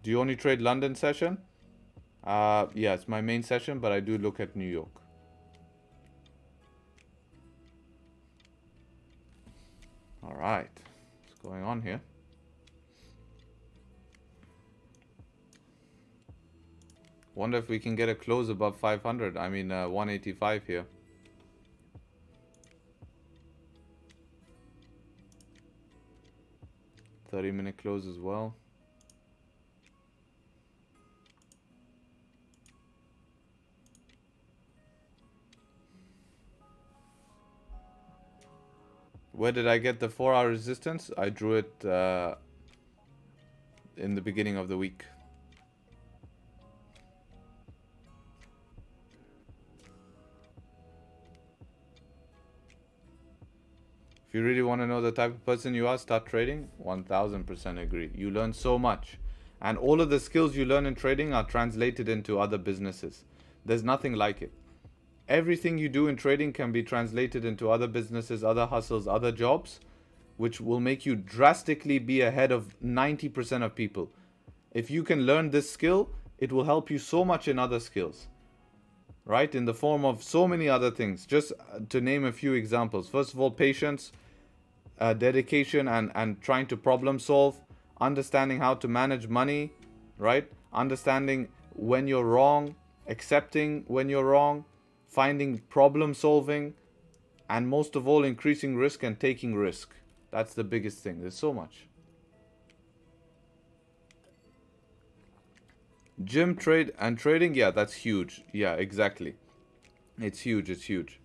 A: Do you only trade London session? Yeah, it's my main session, but I do look at New York. All right, what's going on here? Wonder if we can get a close above 500. I mean, 185 here. $30-minute close as well. Where did I get the 4-hour resistance? I drew it in the beginning of the week. If you really want to know the type of person you are, start trading. 1000% agree. You learn so much. And all of the skills you learn in trading are translated into other businesses. There's nothing like it. Everything you do in trading can be translated into other businesses, other hustles, other jobs, which will make you drastically be ahead of 90% of people. If you can learn this skill, it will help you so much in other skills, right? In the form of so many other things. Just to name a few examples. First of all, patience, dedication, and trying to problem solve, understanding how to manage money, right? Understanding when you're wrong, accepting when you're wrong, finding problem solving, and most of all, increasing risk and taking risk. That's the biggest thing. There's so much. Gym, trade, and trading, yeah, that's huge. Yeah, exactly. It's huge, it's huge.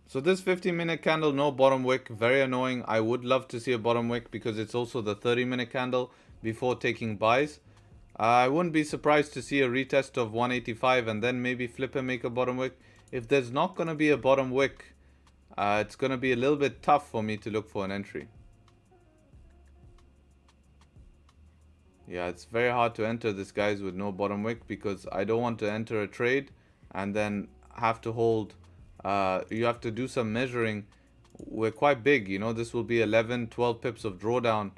A: So this 15-minute candle, no bottom wick, very annoying. I would love to see a bottom wick because it's also the 30-minute candle before taking buys. I wouldn't be surprised to see a retest of 185 and then maybe flip and make a bottom wick. If there's not going to be a bottom wick, it's going to be a little bit tough for me to look for an entry. Yeah, it's very hard to enter this, guys, with no bottom wick because I don't want to enter a trade and then have to hold. You have to do some measuring. We're quite big, you know. This will be 11, 12 pips of drawdown,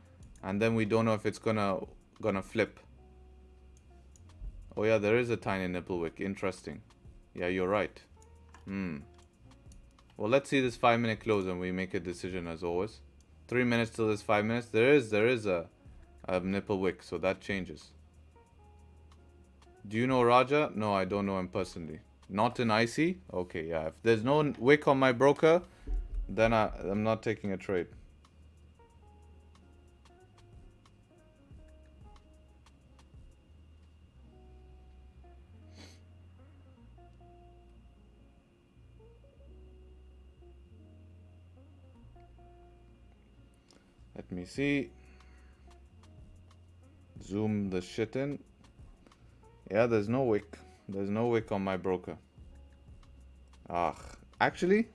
A: and then we don't know if it's gonna flip. Oh yeah, there is a tiny nipple wick. Interesting. Yeah, you're right. Well, let's see this 5-minute close and we make a decision as always. 3 minutes till this 5 minutes. There is a nipple wick, so that changes. Do you know Raja? No, I don't know him personally. Not in IC? Okay, yeah. If there's no wick on my broker, then I'm not taking a trade. Let me see. Zoom the shit in. Yeah, there's no wick. There's no wick on my broker. Actually?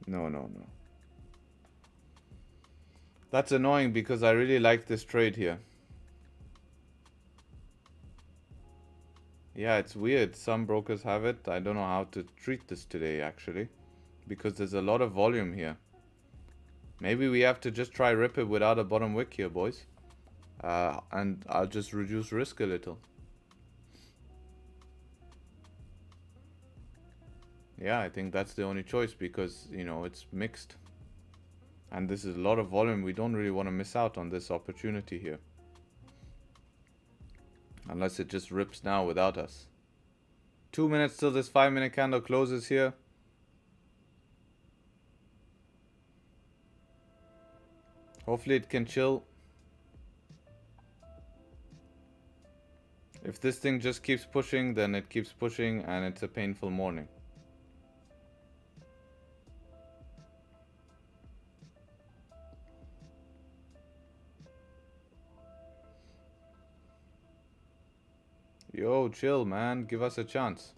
A: No. That's annoying because I really like this trade here. Yeah, it's weird. Some brokers have it. I don't know how to treat this today, actually. Because there's a lot of volume here. Maybe we have to just try rip it without a bottom wick here, boys. And I'll just reduce risk a little. Yeah, I think that's the only choice because, you know, it's mixed. And this is a lot of volume. We don't really want to miss out on this opportunity here. Unless it just rips now without us. 2 minutes till this 5-minute candle closes here. Hopefully it can chill. If this thing just keeps pushing, then it keeps pushing and it's a painful morning. Yo, chill, man. Give us a chance.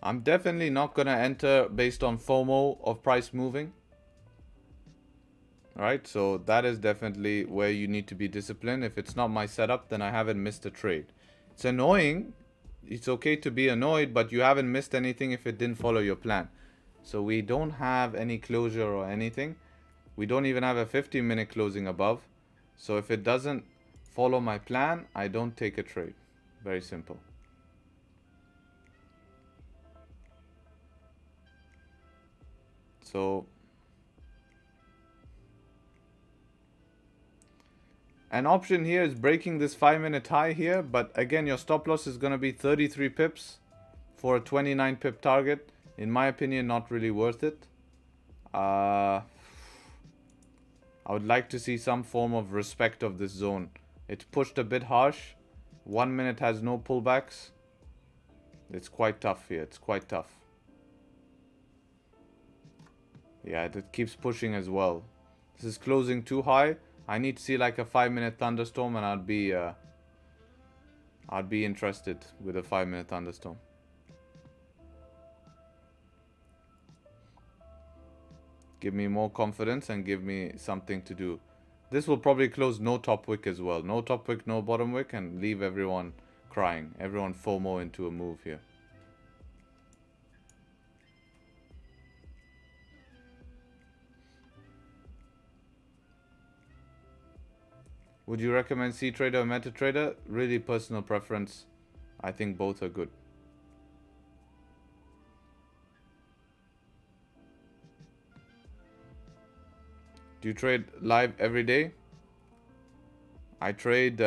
A: I'm definitely not going to enter based on FOMO of price moving. Right, so that is definitely where you need to be disciplined. If it's not my setup, then I haven't missed a trade. It's annoying. It's okay to be annoyed, but you haven't missed anything if it didn't follow your plan. So we don't have any closure or anything. We don't even have a 15-minute closing above. So if it doesn't follow my plan, I don't take a trade. Very simple. So an option here is breaking this 5-minute high here, but again your stop loss is going to be 33 pips, for a 29 pip target. In my opinion, not really worth it. I would like to see some form of respect of this zone. It's pushed a bit harsh. 1 minute has no pullbacks. It's quite tough here. It's quite tough. Yeah, it keeps pushing as well. This is closing too high. I need to see like a 5-minute thunderstorm, and I'd be interested with a 5-minute thunderstorm. Give me more confidence and give me something to do. This will probably close no top wick as well. No top wick, no bottom wick, and leave everyone crying. Everyone FOMO into a move here. Would you recommend CTrader or MetaTrader? Really personal preference. I think both are good. Do you trade live every day? I trade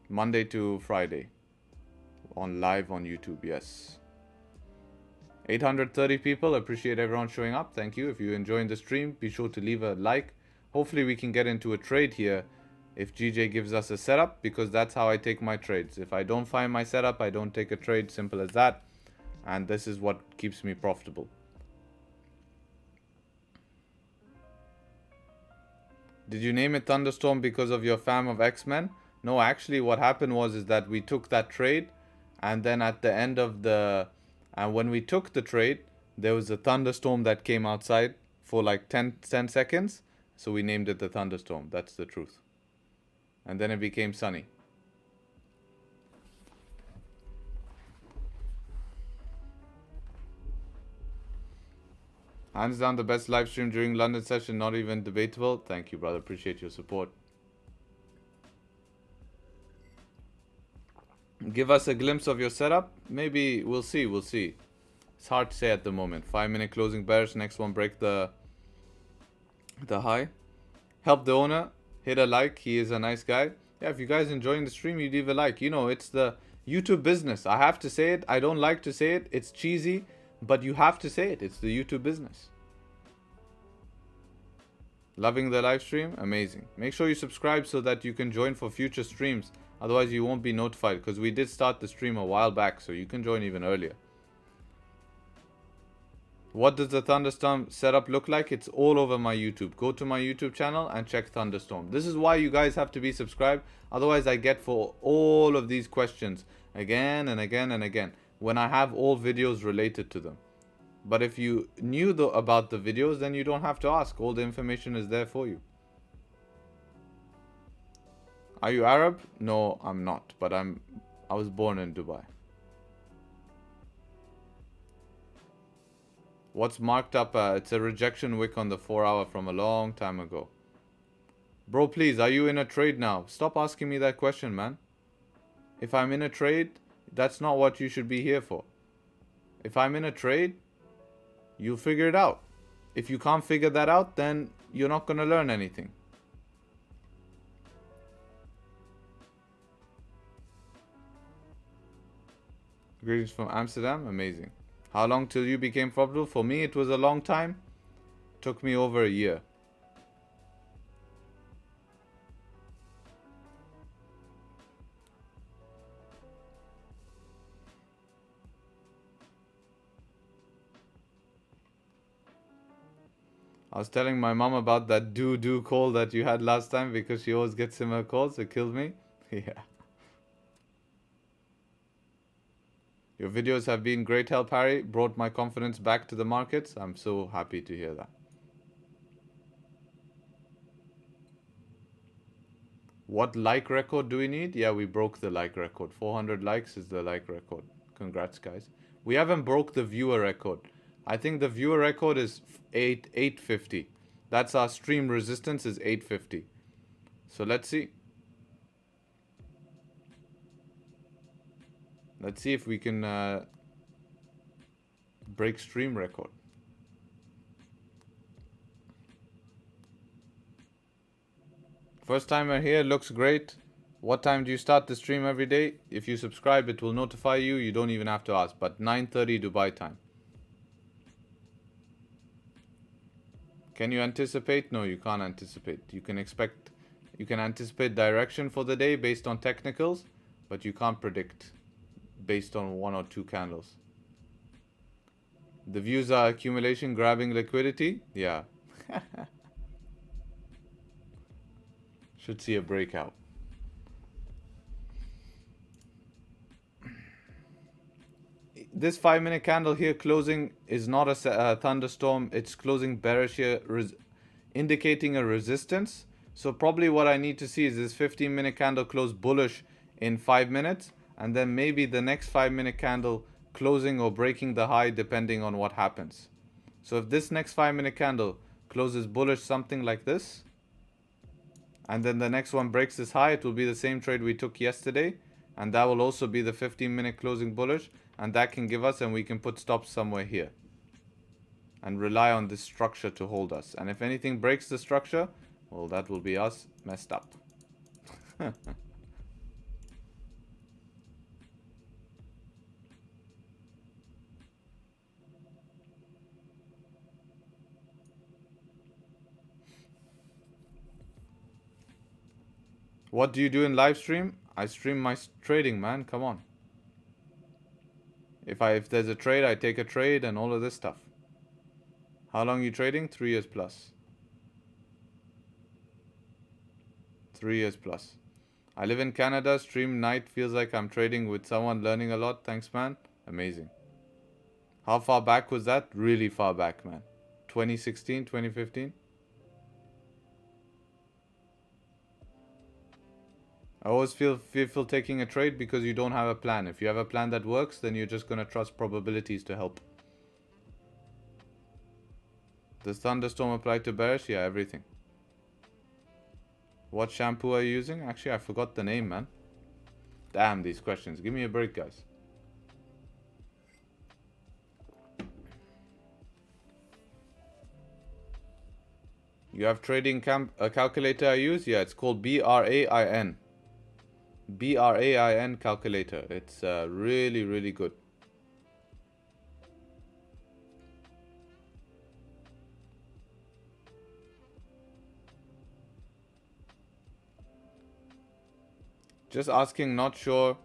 A: Monday to Friday. On live on YouTube, yes. 830 people. Appreciate everyone showing up. Thank you. If you're enjoying the stream, be sure to leave a like. Hopefully we can get into a trade here if GJ gives us a setup, because that's how I take my trades. If I don't find my setup, I don't take a trade. Simple as that. And this is what keeps me profitable. Did you name it Thunderstorm because of your fam of X-Men? No, actually what happened was that we took that trade, and then at the end of the... And when we took the trade, there was a thunderstorm that came outside for like 10 seconds. So we named it the Thunderstorm. That's the truth. And then it became sunny. Hands down the best live stream during London session, not even debatable. Thank you, brother. Appreciate your support. Give us a glimpse of your setup. Maybe we'll see. We'll see. It's hard to say at the moment. 5-minute closing bearish. Next one break the high. Help the owner. Hit a like. He is a nice guy. Yeah, if you guys enjoying the stream, you leave a like. You know, it's the YouTube business. I have to say it. I don't like to say it. It's cheesy, but you have to say it. It's the YouTube business. Loving the live stream? Amazing. Make sure you subscribe so that you can join for future streams. Otherwise, you won't be notified, because we did start the stream a while back, so you can join even earlier. What does the Thunderstorm setup look like? It's all over my YouTube. Go to my YouTube channel and check Thunderstorm. This is why you guys have to be subscribed. Otherwise, I get for all of these questions again and again and again when I have all videos related to them. But if you knew about the videos, then you don't have to ask. All the information is there for you. Are you Arab? No, I'm not. But I was born in Dubai. What's marked up? It's a rejection wick on the 4-hour from a long time ago. Bro, please, are you in a trade now? Stop asking me that question, man. If I'm in a trade, that's not what you should be here for. If I'm in a trade, you'll figure it out. If you can't figure that out, then you're not going to learn anything. Greetings from Amsterdam. Amazing. How long till you became profitable? For me, it was a long time. Took me over a year. I was telling my mom about that do call that you had last time, because she always gets similar calls. It killed me. Yeah. Your videos have been great help, Harry. Brought my confidence back to the markets. I'm so happy to hear that. What like record do we need? Yeah, we broke the like record. 400 likes is the like record. Congrats, guys. We haven't broke the viewer record. I think the viewer record is 850. That's our stream resistance is 850. So let's see. Let's see if we can break stream record. First timer here, looks great. What time do you start the stream every day? If you subscribe, it will notify you. You don't even have to ask. But 9:30 Dubai time. Can you anticipate? No, you can't anticipate. You can anticipate direction for the day based on technicals, but you can't predict based on 1 or 2 candles. The views are accumulation, grabbing liquidity. Yeah. Should see a breakout. This 5-minute candle here closing is not a thunderstorm. It's closing bearish here, indicating a resistance. So probably what I need to see is this 15-minute candle close bullish in 5 minutes. And then maybe the next 5-minute candle closing or breaking the high depending on what happens. So if this next 5-minute candle closes bullish something like this, and then the next one breaks this high, it will be the same trade we took yesterday. And that will also be the 15-minute closing bullish. And that can give us, and we can put stops somewhere here. And rely on this structure to hold us. And if anything breaks the structure, well, that will be us messed up. What do you do in live stream? I stream my trading, man. Come on. If there's a trade, I take a trade and all of this stuff. How long are you trading? 3 years plus. 3 years plus. I live in Canada. Stream night feels like I'm trading with someone, learning a lot. Thanks, man. Amazing. How far back was that? Really far back, man. 2016, 2015. I always feel fearful taking a trade because you don't have a plan. If you have a plan that works, then you're just going to trust probabilities to help. Does thunderstorm apply to bearish? Yeah, everything. What shampoo are you using? Actually, I forgot the name, man. Damn, these questions. Give me a break, guys. You have trading calculator I use? Yeah, it's called BRAIN. BRAIN calculator. It's really, really good. Just asking, not sure.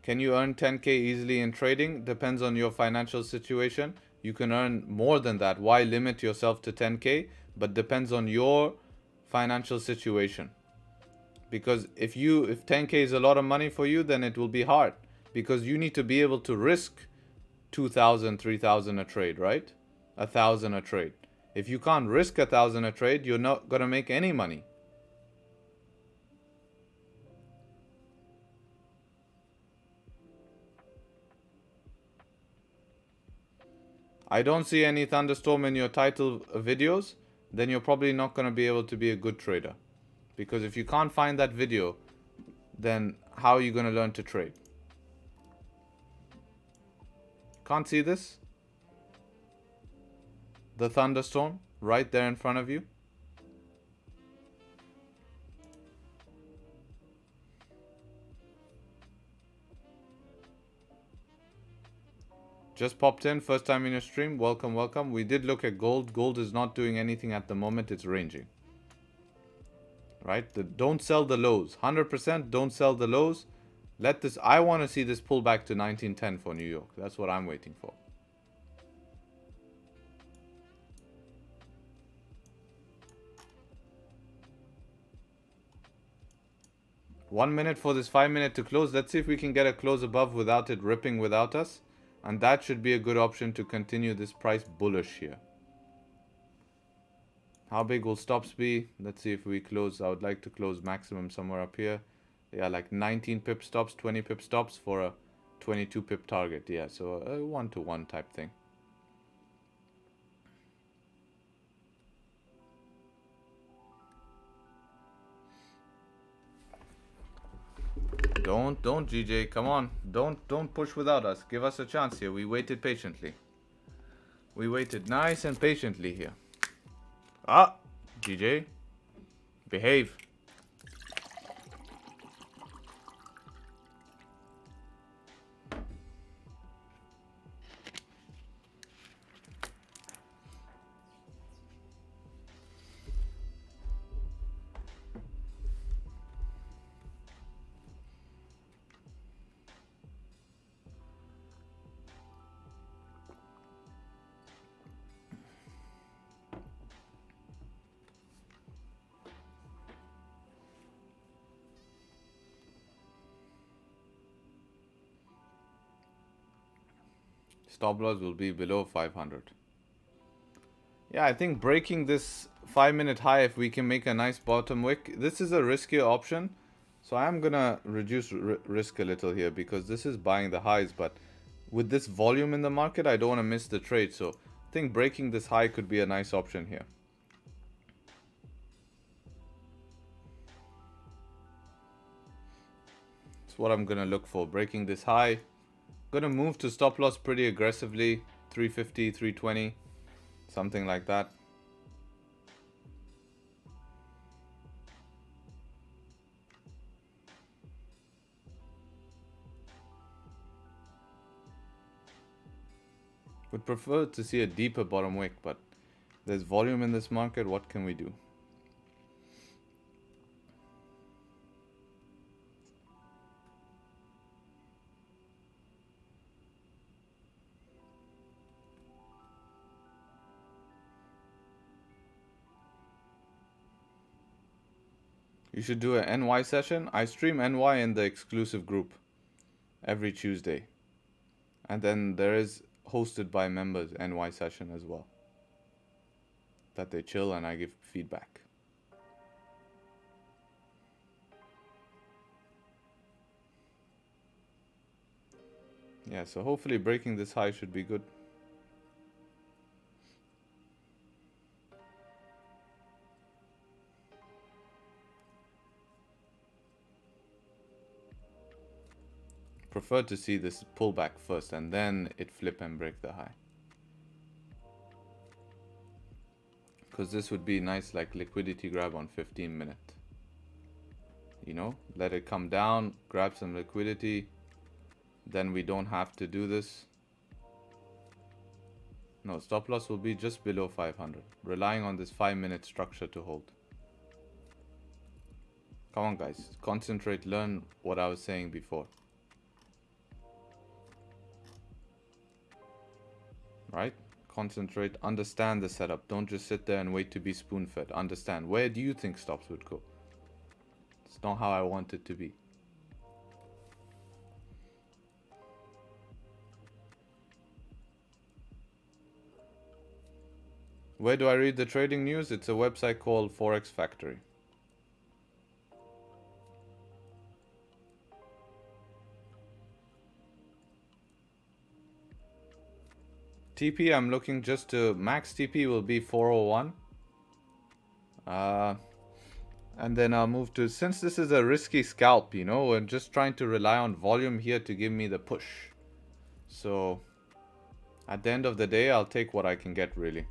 A: Can you earn 10K easily in trading? Depends on your financial situation. You can earn more than that. Why limit yourself to 10K? But depends on your financial situation. Because if 10K is a lot of money for you, then it will be hard. Because you need to be able to risk 2,000, 3,000 a trade, right? 1,000 a trade. If you can't risk 1,000 a trade, you're not going to make any money. I don't see any thunderstorm in your title videos. Then you're probably not going to be able to be a good trader. Because if you can't find that video, then how are you going to learn to trade? Can't see this? The thunderstorm right there in front of you. Just popped in, first time in your stream. Welcome, welcome. We did look at gold. Gold is not doing anything at the moment. It's ranging. Right? Don't sell the lows. 100% don't sell the lows. Let this. I want to see this pull back to 1910 for New York. That's what I'm waiting for. One minute for this 5 minute to close. Let's see if we can get a close above without it ripping without us. And that should be a good option to continue this price bullish here. How big will stops be? Let's see if we close. I would like to close maximum somewhere up here. Yeah, like 19 pip stops, 20 pip stops for a 22 pip target. Yeah, so a 1-to-1 type thing. Don't GJ, come on. Don't push without us. Give us a chance here. We waited patiently. We waited nice and patiently here. Ah, GJ, behave. Stop loss will be below 500. Yeah, I think breaking this 5-minute high, if we can make a nice bottom wick, this is a riskier option. So I'm gonna reduce risk a little here because this is buying the highs, but with this volume in the market, I don't want to miss the trade. So I think breaking this high could be a nice option here. That's what I'm gonna look for. Breaking this high. Gonna move to stop loss pretty aggressively. 350, 320, something like that. Would prefer to see a deeper bottom wick, but there's volume in this market. What can we do? You should do an NY session. I stream NY in the exclusive group every Tuesday. And then there is hosted by members NY session as well. That they chill and I give feedback. Yeah, so hopefully breaking this high should be good. Prefer to see this pullback first and then it flip and break the high. Because this would be nice like liquidity grab on 15-minute. You know, let it come down, grab some liquidity. Then we don't have to do this. No, stop loss will be just below 500. Relying on this 5-minute structure to hold. Come on guys, concentrate, learn what I was saying before. Right? Concentrate, understand the setup. Don't just sit there and wait to be spoon-fed. Understand, where do you think stops would go? It's not how I want it to be. Where do I read the trading news? It's a website called Forex Factory. TP, I'm looking just to max TP will be 401. And then I'll move to, since this is a risky scalp, you know, I'm just trying to rely on volume here to give me the push. So at the end of the day, I'll take what I can get really.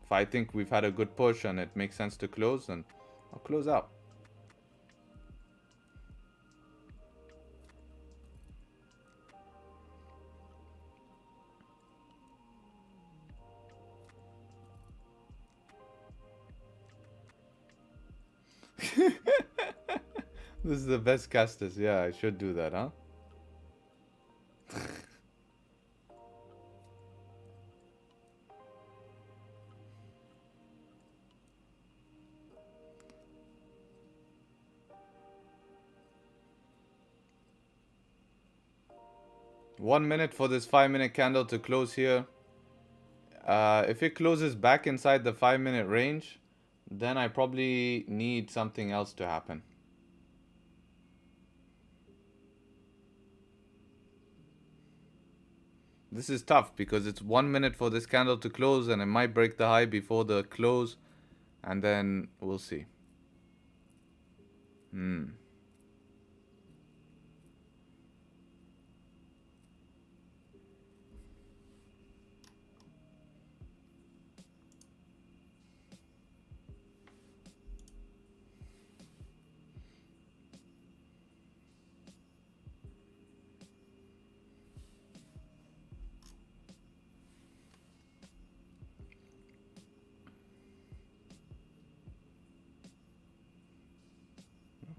A: If I think we've had a good push and it makes sense to close, then I'll close out. This is the best casters. Yeah, I should do that, huh? One minute for this 5-minute candle to close here. If it closes back inside the 5-minute range, then I probably need something else to happen. This is tough because it's 1 minute for this candle to close and it might break the high before the close. And then we'll see.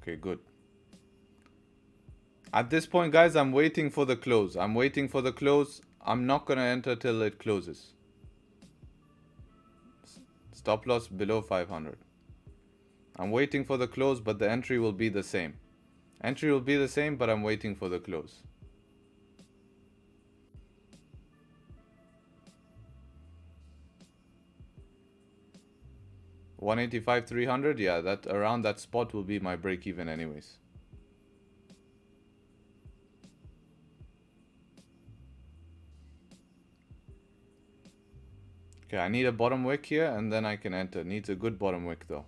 A: Okay, good. At this point, guys, I'm waiting for the close. I'm waiting for the close. I'm not going to enter till it closes. Stop loss below 500. I'm waiting for the close, but the entry will be the same. Entry will be the same, but I'm waiting for the close. 185, 300. Yeah, that around that spot will be my break even anyways. Okay, I need a bottom wick here and then I can enter. Needs a good bottom wick though.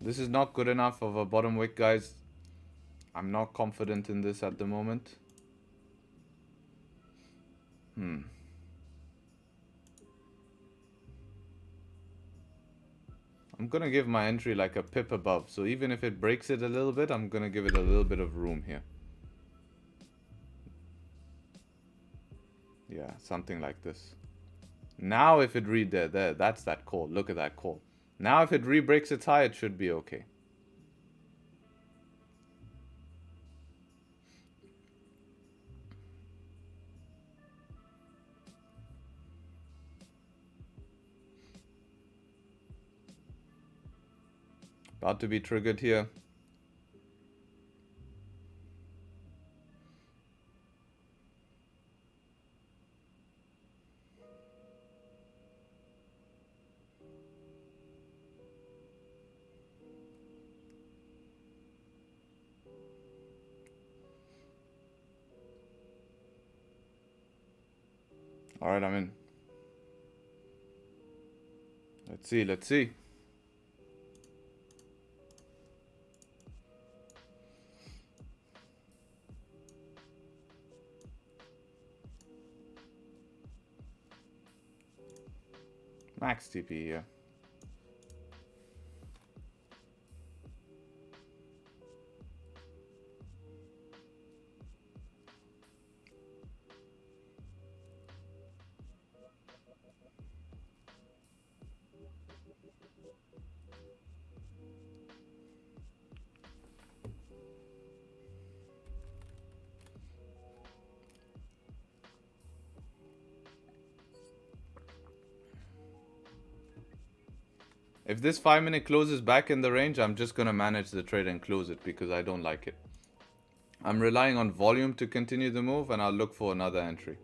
A: This is not good enough of a bottom wick, guys. I'm not confident in this at the moment. I'm gonna give my entry like a pip above. So even if it breaks it a little bit, I'm gonna give it a little bit of room here. Yeah, something like this. Now if it there, that's that call. Look at that call. Now if it re-breaks its high, it should be okay. About to be triggered here. All right, I'm in. Let's see, let's see. Max TP here. If this 5-minute closes back in the range, I'm just going to manage the trade and close it because I don't like it. I'm relying on volume to continue the move and I'll look for another entry.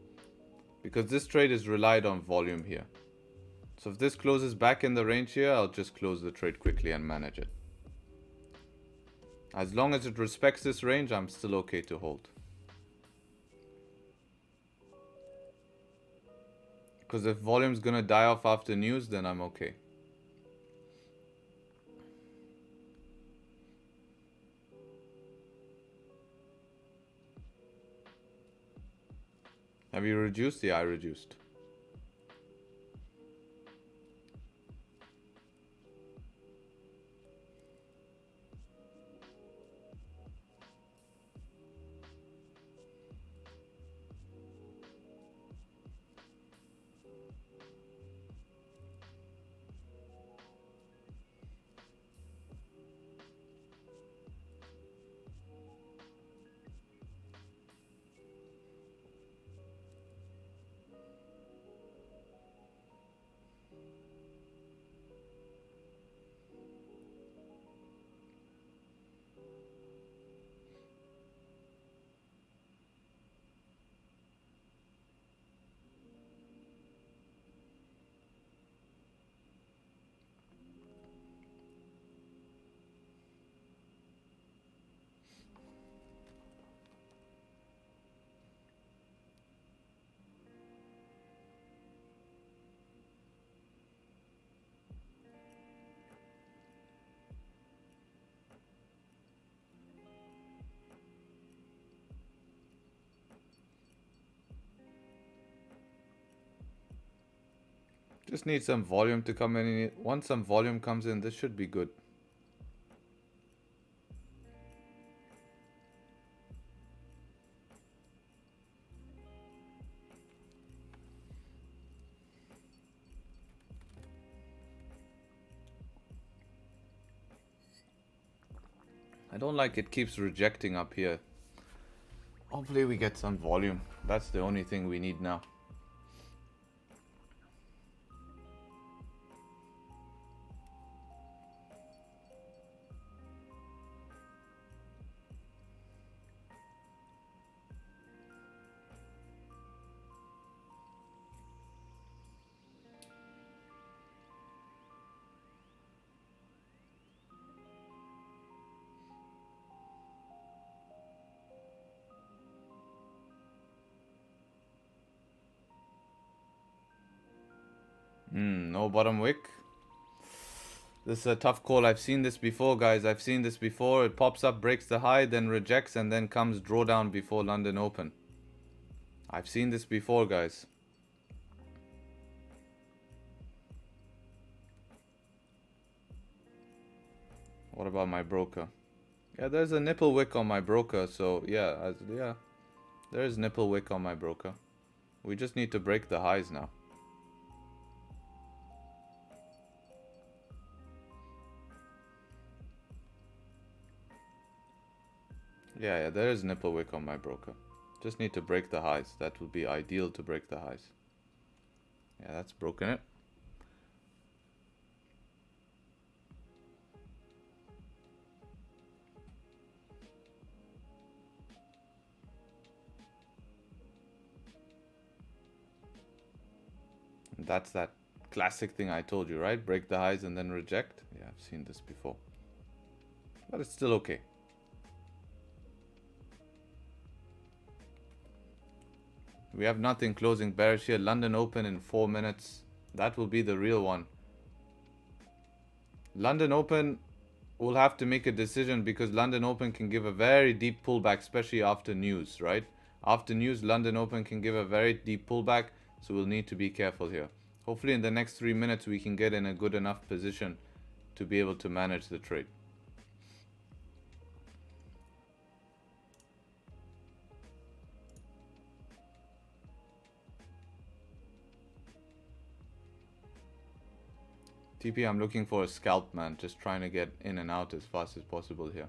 A: Because this trade is relied on volume here. So if this closes back in the range here, I'll just close the trade quickly and manage it. As long as it respects this range, I'm still okay to hold. Because if volume's going to die off after news, then I'm okay. Have you reduced? Yeah, I reduced. Just need some volume to come in. Once some volume comes in, this should be good. I don't like it keeps rejecting up here. Hopefully we get some volume. That's the only thing we need now. No bottom wick. This is a tough call. I've seen this before, guys. I've seen this before. It pops up, breaks the high, then rejects, and then comes drawdown before London Open. I've seen this before, guys. What about my broker? Yeah, there's a nipple wick on my broker. So yeah, there is nipple wick on my broker. We just need to break the highs now. Yeah, there is nipple wick on my broker. Just need to break the highs. That would be ideal to break the highs. Yeah, that's broken it. And that's that classic thing I told you, right? Break the highs and then reject. Yeah, I've seen this before. But it's still okay. We have nothing closing bearish here. London Open in 4 minutes. That will be the real one. London Open will have to make a decision because London Open can give a very deep pullback, especially after news, right? After news, London Open can give a very deep pullback, so we'll need to be careful here. Hopefully in the next 3 minutes we can get in a good enough position to be able to manage the trade. TP, I'm looking for a scalp, man. Just trying to get in and out as fast as possible here.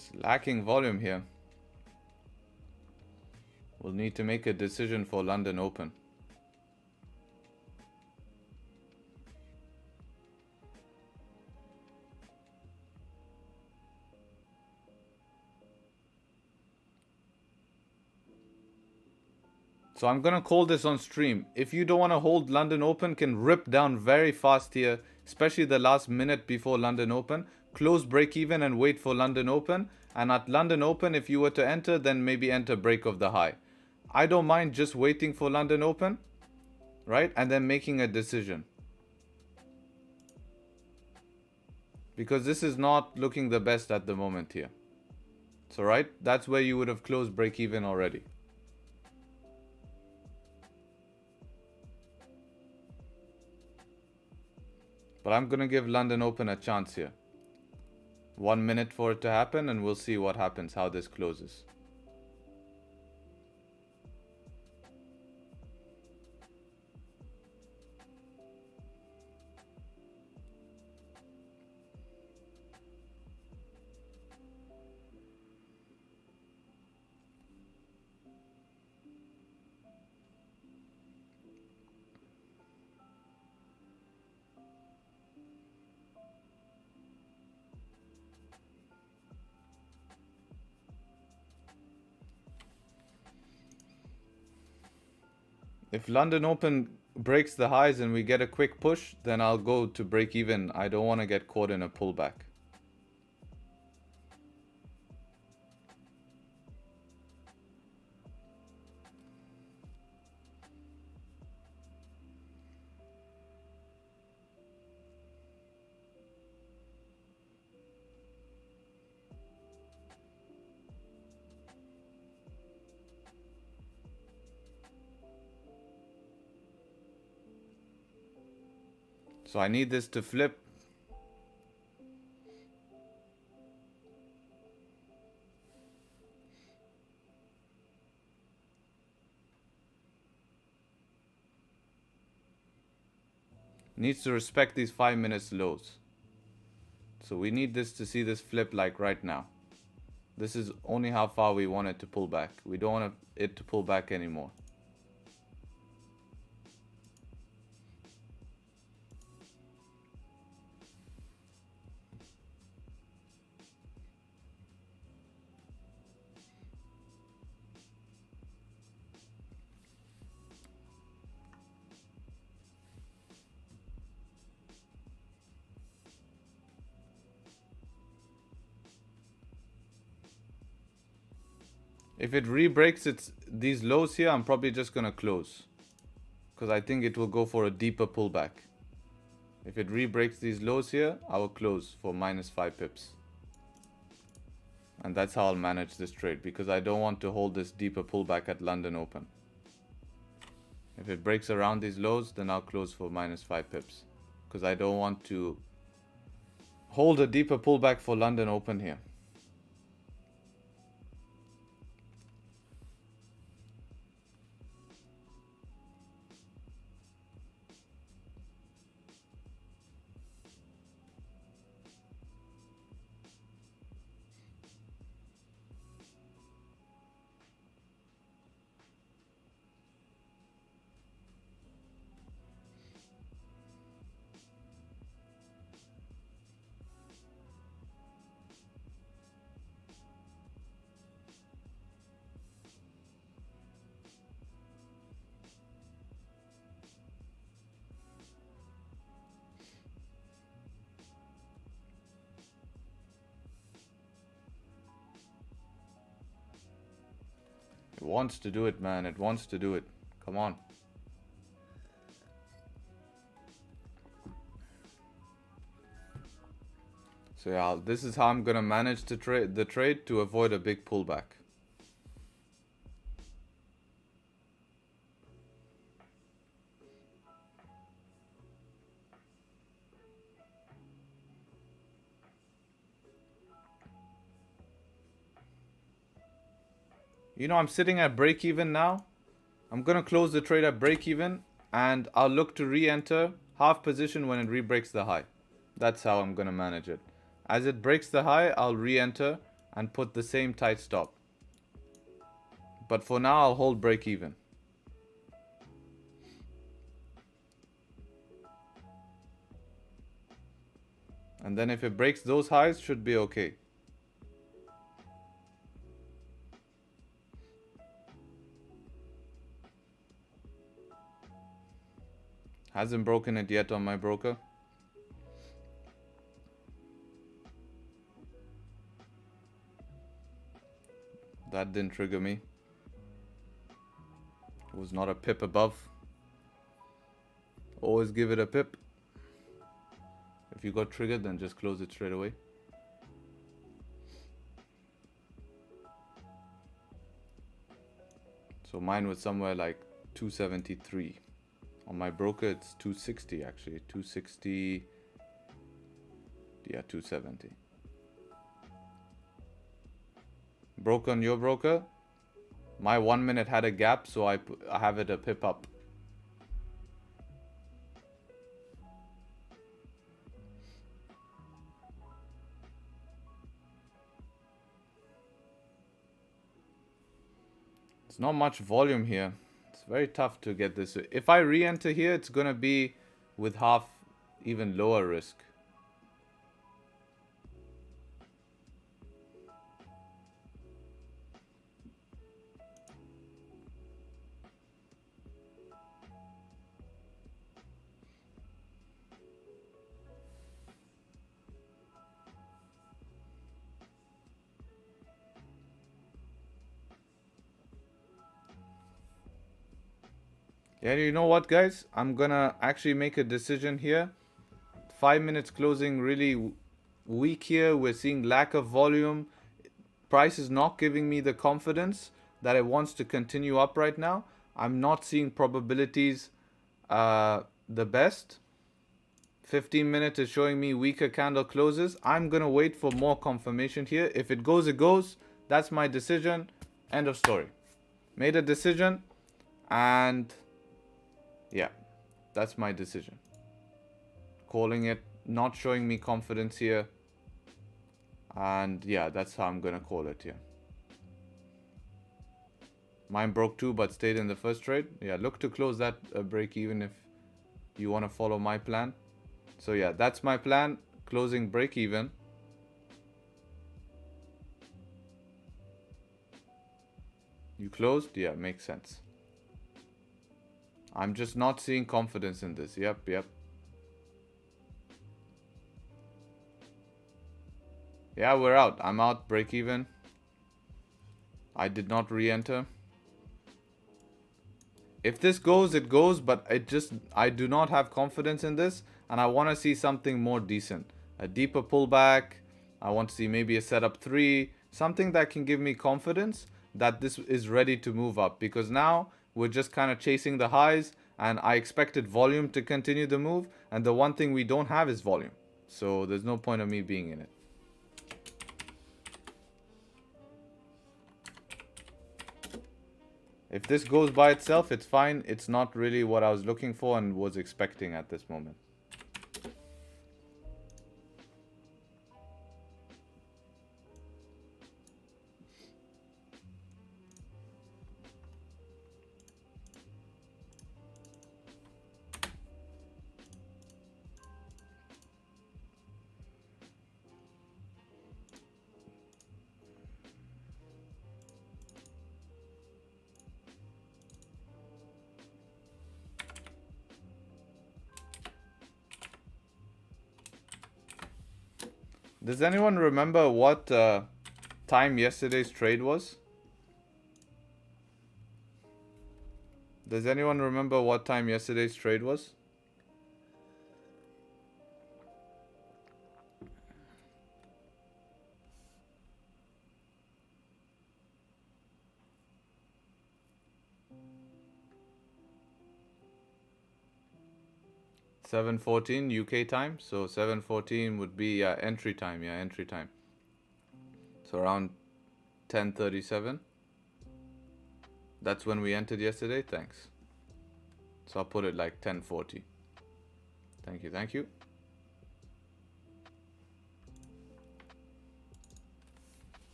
A: It's lacking volume here. We'll need to make a decision for London Open. So I'm gonna call this on stream. If you don't want to hold London Open, can rip down very fast here, especially the last minute before London Open. Close break even and wait for London Open. And at London Open, if you were to enter, then maybe enter break of the high. I don't mind just waiting for London Open, right? And then making a decision. Because this is not looking the best at the moment here. So, right? That's where you would have closed break even already. But I'm going to give London Open a chance here. 1 minute for it to happen and we'll see what happens, how this closes. If London Open breaks the highs and we get a quick push, then I'll go to break even. I don't want to get caught in a pullback. So I need this to flip. needs to respect these 5 minutes lows. So we need this to see this flip like right now. This is only how far we want it to pull back. We don't want it to pull back anymore. If it re-breaks these lows here, I'm probably just going to close. Because I think it will go for a deeper pullback. If it re-breaks these lows here, I will close for -5 pips. And that's how I'll manage this trade. Because I don't want to hold this deeper pullback at London Open. If it breaks around these lows, then I'll close for -5 pips. Because I don't want to hold a deeper pullback for London Open here. It wants to do it, man. It wants to do it. Come on. So yeah, this is how I'm gonna manage the trade to avoid a big pullback. You know, I'm sitting at break even now. I'm gonna close the trade at break even and I'll look to re-enter half position when it re-breaks the high. That's how I'm gonna manage it. As it breaks the high, I'll re-enter and put the same tight stop. But for now, I'll hold break even. And then if it breaks those highs, should be okay. Hasn't broken it yet on my broker. That didn't trigger me. It was not a pip above. Always give it a pip. If you got triggered, then just close it straight away. So mine was somewhere like 273. On my broker, it's 260 actually. 260. Yeah, 270. Broker on your broker. My 1 minute had a gap, so I have it a pip up. It's not much volume here. It's very tough to get this. If I re-enter here, it's gonna be with half, even lower risk. Yeah, you know what, guys? I'm gonna actually make a decision here. 5 minutes closing really weak here. We're seeing lack of volume. Price is not giving me the confidence that it wants to continue up right now. I'm not seeing probabilities the best. 15 minutes is showing me weaker candle closes. I'm gonna wait for more confirmation here. If it goes, it goes. That's my decision. End of story. Made a decision and yeah, that's my decision. calling it, not showing me confidence here. And yeah, that's how I'm gonna call it here. Mine broke too, but stayed in the first trade. Yeah, look to close that break even if you want to follow my plan. So yeah, that's my plan. Closing break even. You closed? Yeah, makes sense. I'm just not seeing confidence in this. Yep. Yeah, we're out. I'm out. Break even. I did not re-enter. If this goes, it goes, but I do not have confidence in this, and I want to see something more decent. A deeper pullback. I want to see maybe a setup 3, something that can give me confidence that this is ready to move up, because now we're just kind of chasing the highs, and I expected volume to continue the move, and the one thing we don't have is volume. So there's no point of me being in it. If this goes by itself, it's fine. It's not really what I was looking for and was expecting at this moment. Does anyone remember what time yesterday's trade was? Does anyone remember what time yesterday's trade was? (7:14) UK time. So 7:14 would be entry time. Yeah, entry time. So around 10:37. That's when we entered yesterday. Thanks. So I'll put it like 10:40. Thank you.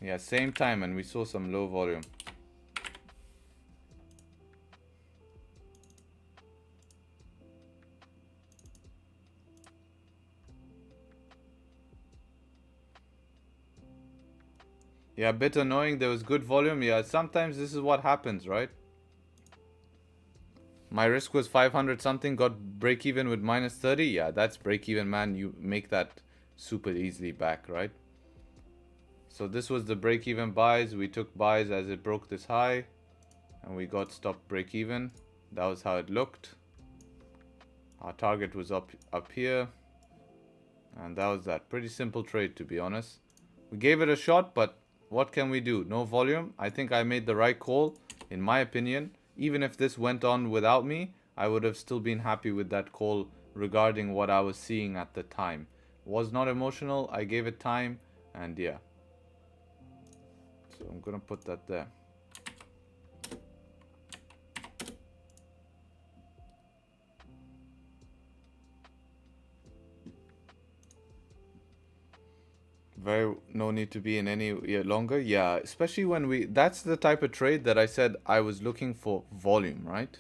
A: Yeah, same time, and we saw some low volume. Yeah, a bit annoying. There was good volume. Yeah, sometimes this is what happens, right? My risk was 500 something, got break even with -30. Yeah, that's break even, man. You make that super easily back, right? So this was the break even buys. We took buys as it broke this high, and we got stop break even. That was how it looked. Our target was up here, and that was that. Pretty simple trade, to be honest. We gave it a shot, but what can we do? No volume. I think I made the right call, in my opinion. Even if this went on without me, I would have still been happy with that call regarding what I was seeing at the time. Was not emotional. I gave it time, and yeah. So I'm gonna put that there. No need to be in any longer. Yeah, especially when that's the type of trade that I said I was looking for volume, right?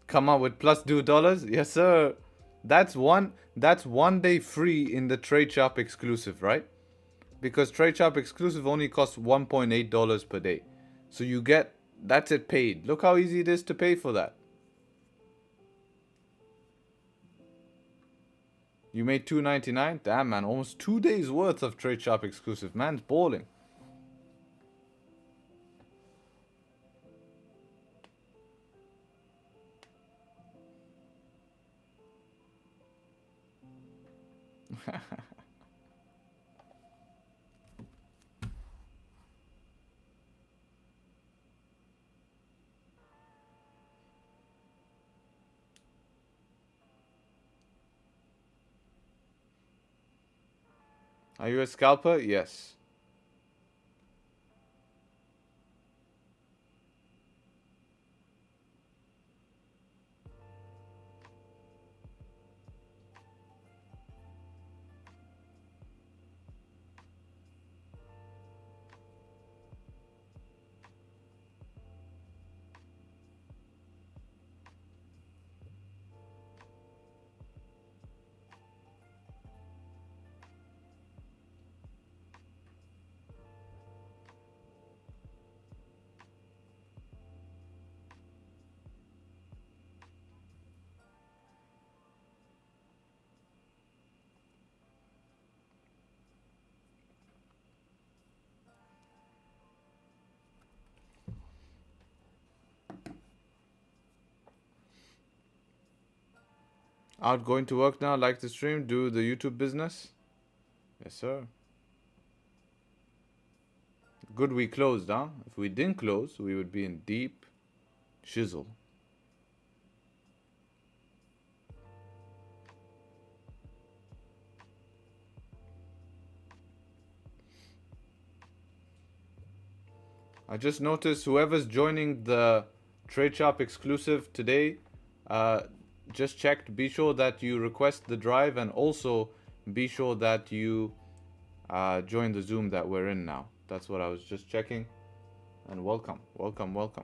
A: Come up with plus $2. Yes, sir. That's one day free in the Tradesharpe exclusive, right? Because Tradesharpe exclusive only costs $1.8 per day. So you get, that's it paid. Look how easy it is to pay for that. You made $2.99? Damn, man, almost 2 days worth of Tradesharpe exclusive. Man's balling. Are you a scalper? Yes. Out going to work now, like the stream, do the YouTube business. Yes, sir. Good we closed, huh? If we didn't close, we would be in deep shizzle. I just noticed whoever's joining the Tradesharpe exclusive today, just checked. Be sure that you request the drive, and also be sure that you join the Zoom that we're in now. That's what I was just checking. And welcome, welcome, welcome.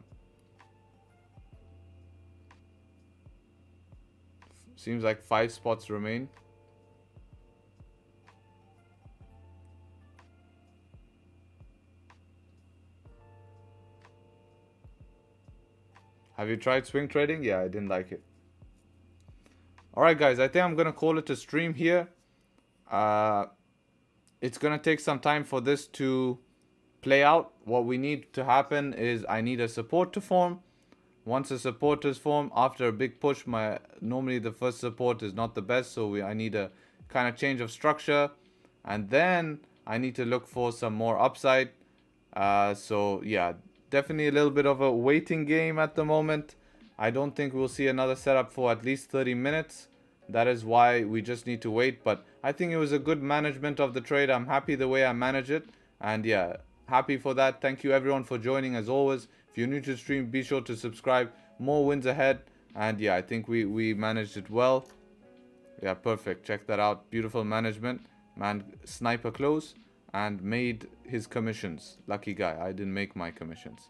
A: Seems like 5 spots remain. Have you tried swing trading? Yeah, I didn't like it. Alright guys, I think I'm gonna call it a stream here. It's gonna take some time for this to play out. What we need to happen is I need a support to form. Once a support is formed, after a big push, normally the first support is not the best, so I need a kind of change of structure, and then I need to look for some more upside. So yeah, definitely a little bit of a waiting game at the moment. I don't think we'll see another setup for at least 30 minutes. That is why we just need to wait. But I think it was a good management of the trade. I'm happy the way I manage it. And yeah, happy for that. Thank you everyone for joining as always. If you're new to the stream, be sure to subscribe. More wins ahead. And yeah, I think we managed it well. Yeah, perfect. Check that out. Beautiful management. Man, sniper close. And made his commissions. Lucky guy. I didn't make my commissions.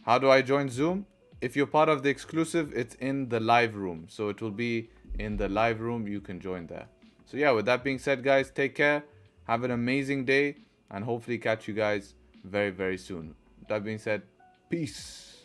A: How do I join Zoom? If you're part of the exclusive, it's in the live room. So it will be in the live room. You can join there. So yeah, with that being said, guys, take care. Have an amazing day. And hopefully catch you guys very, very soon. With that being said, peace.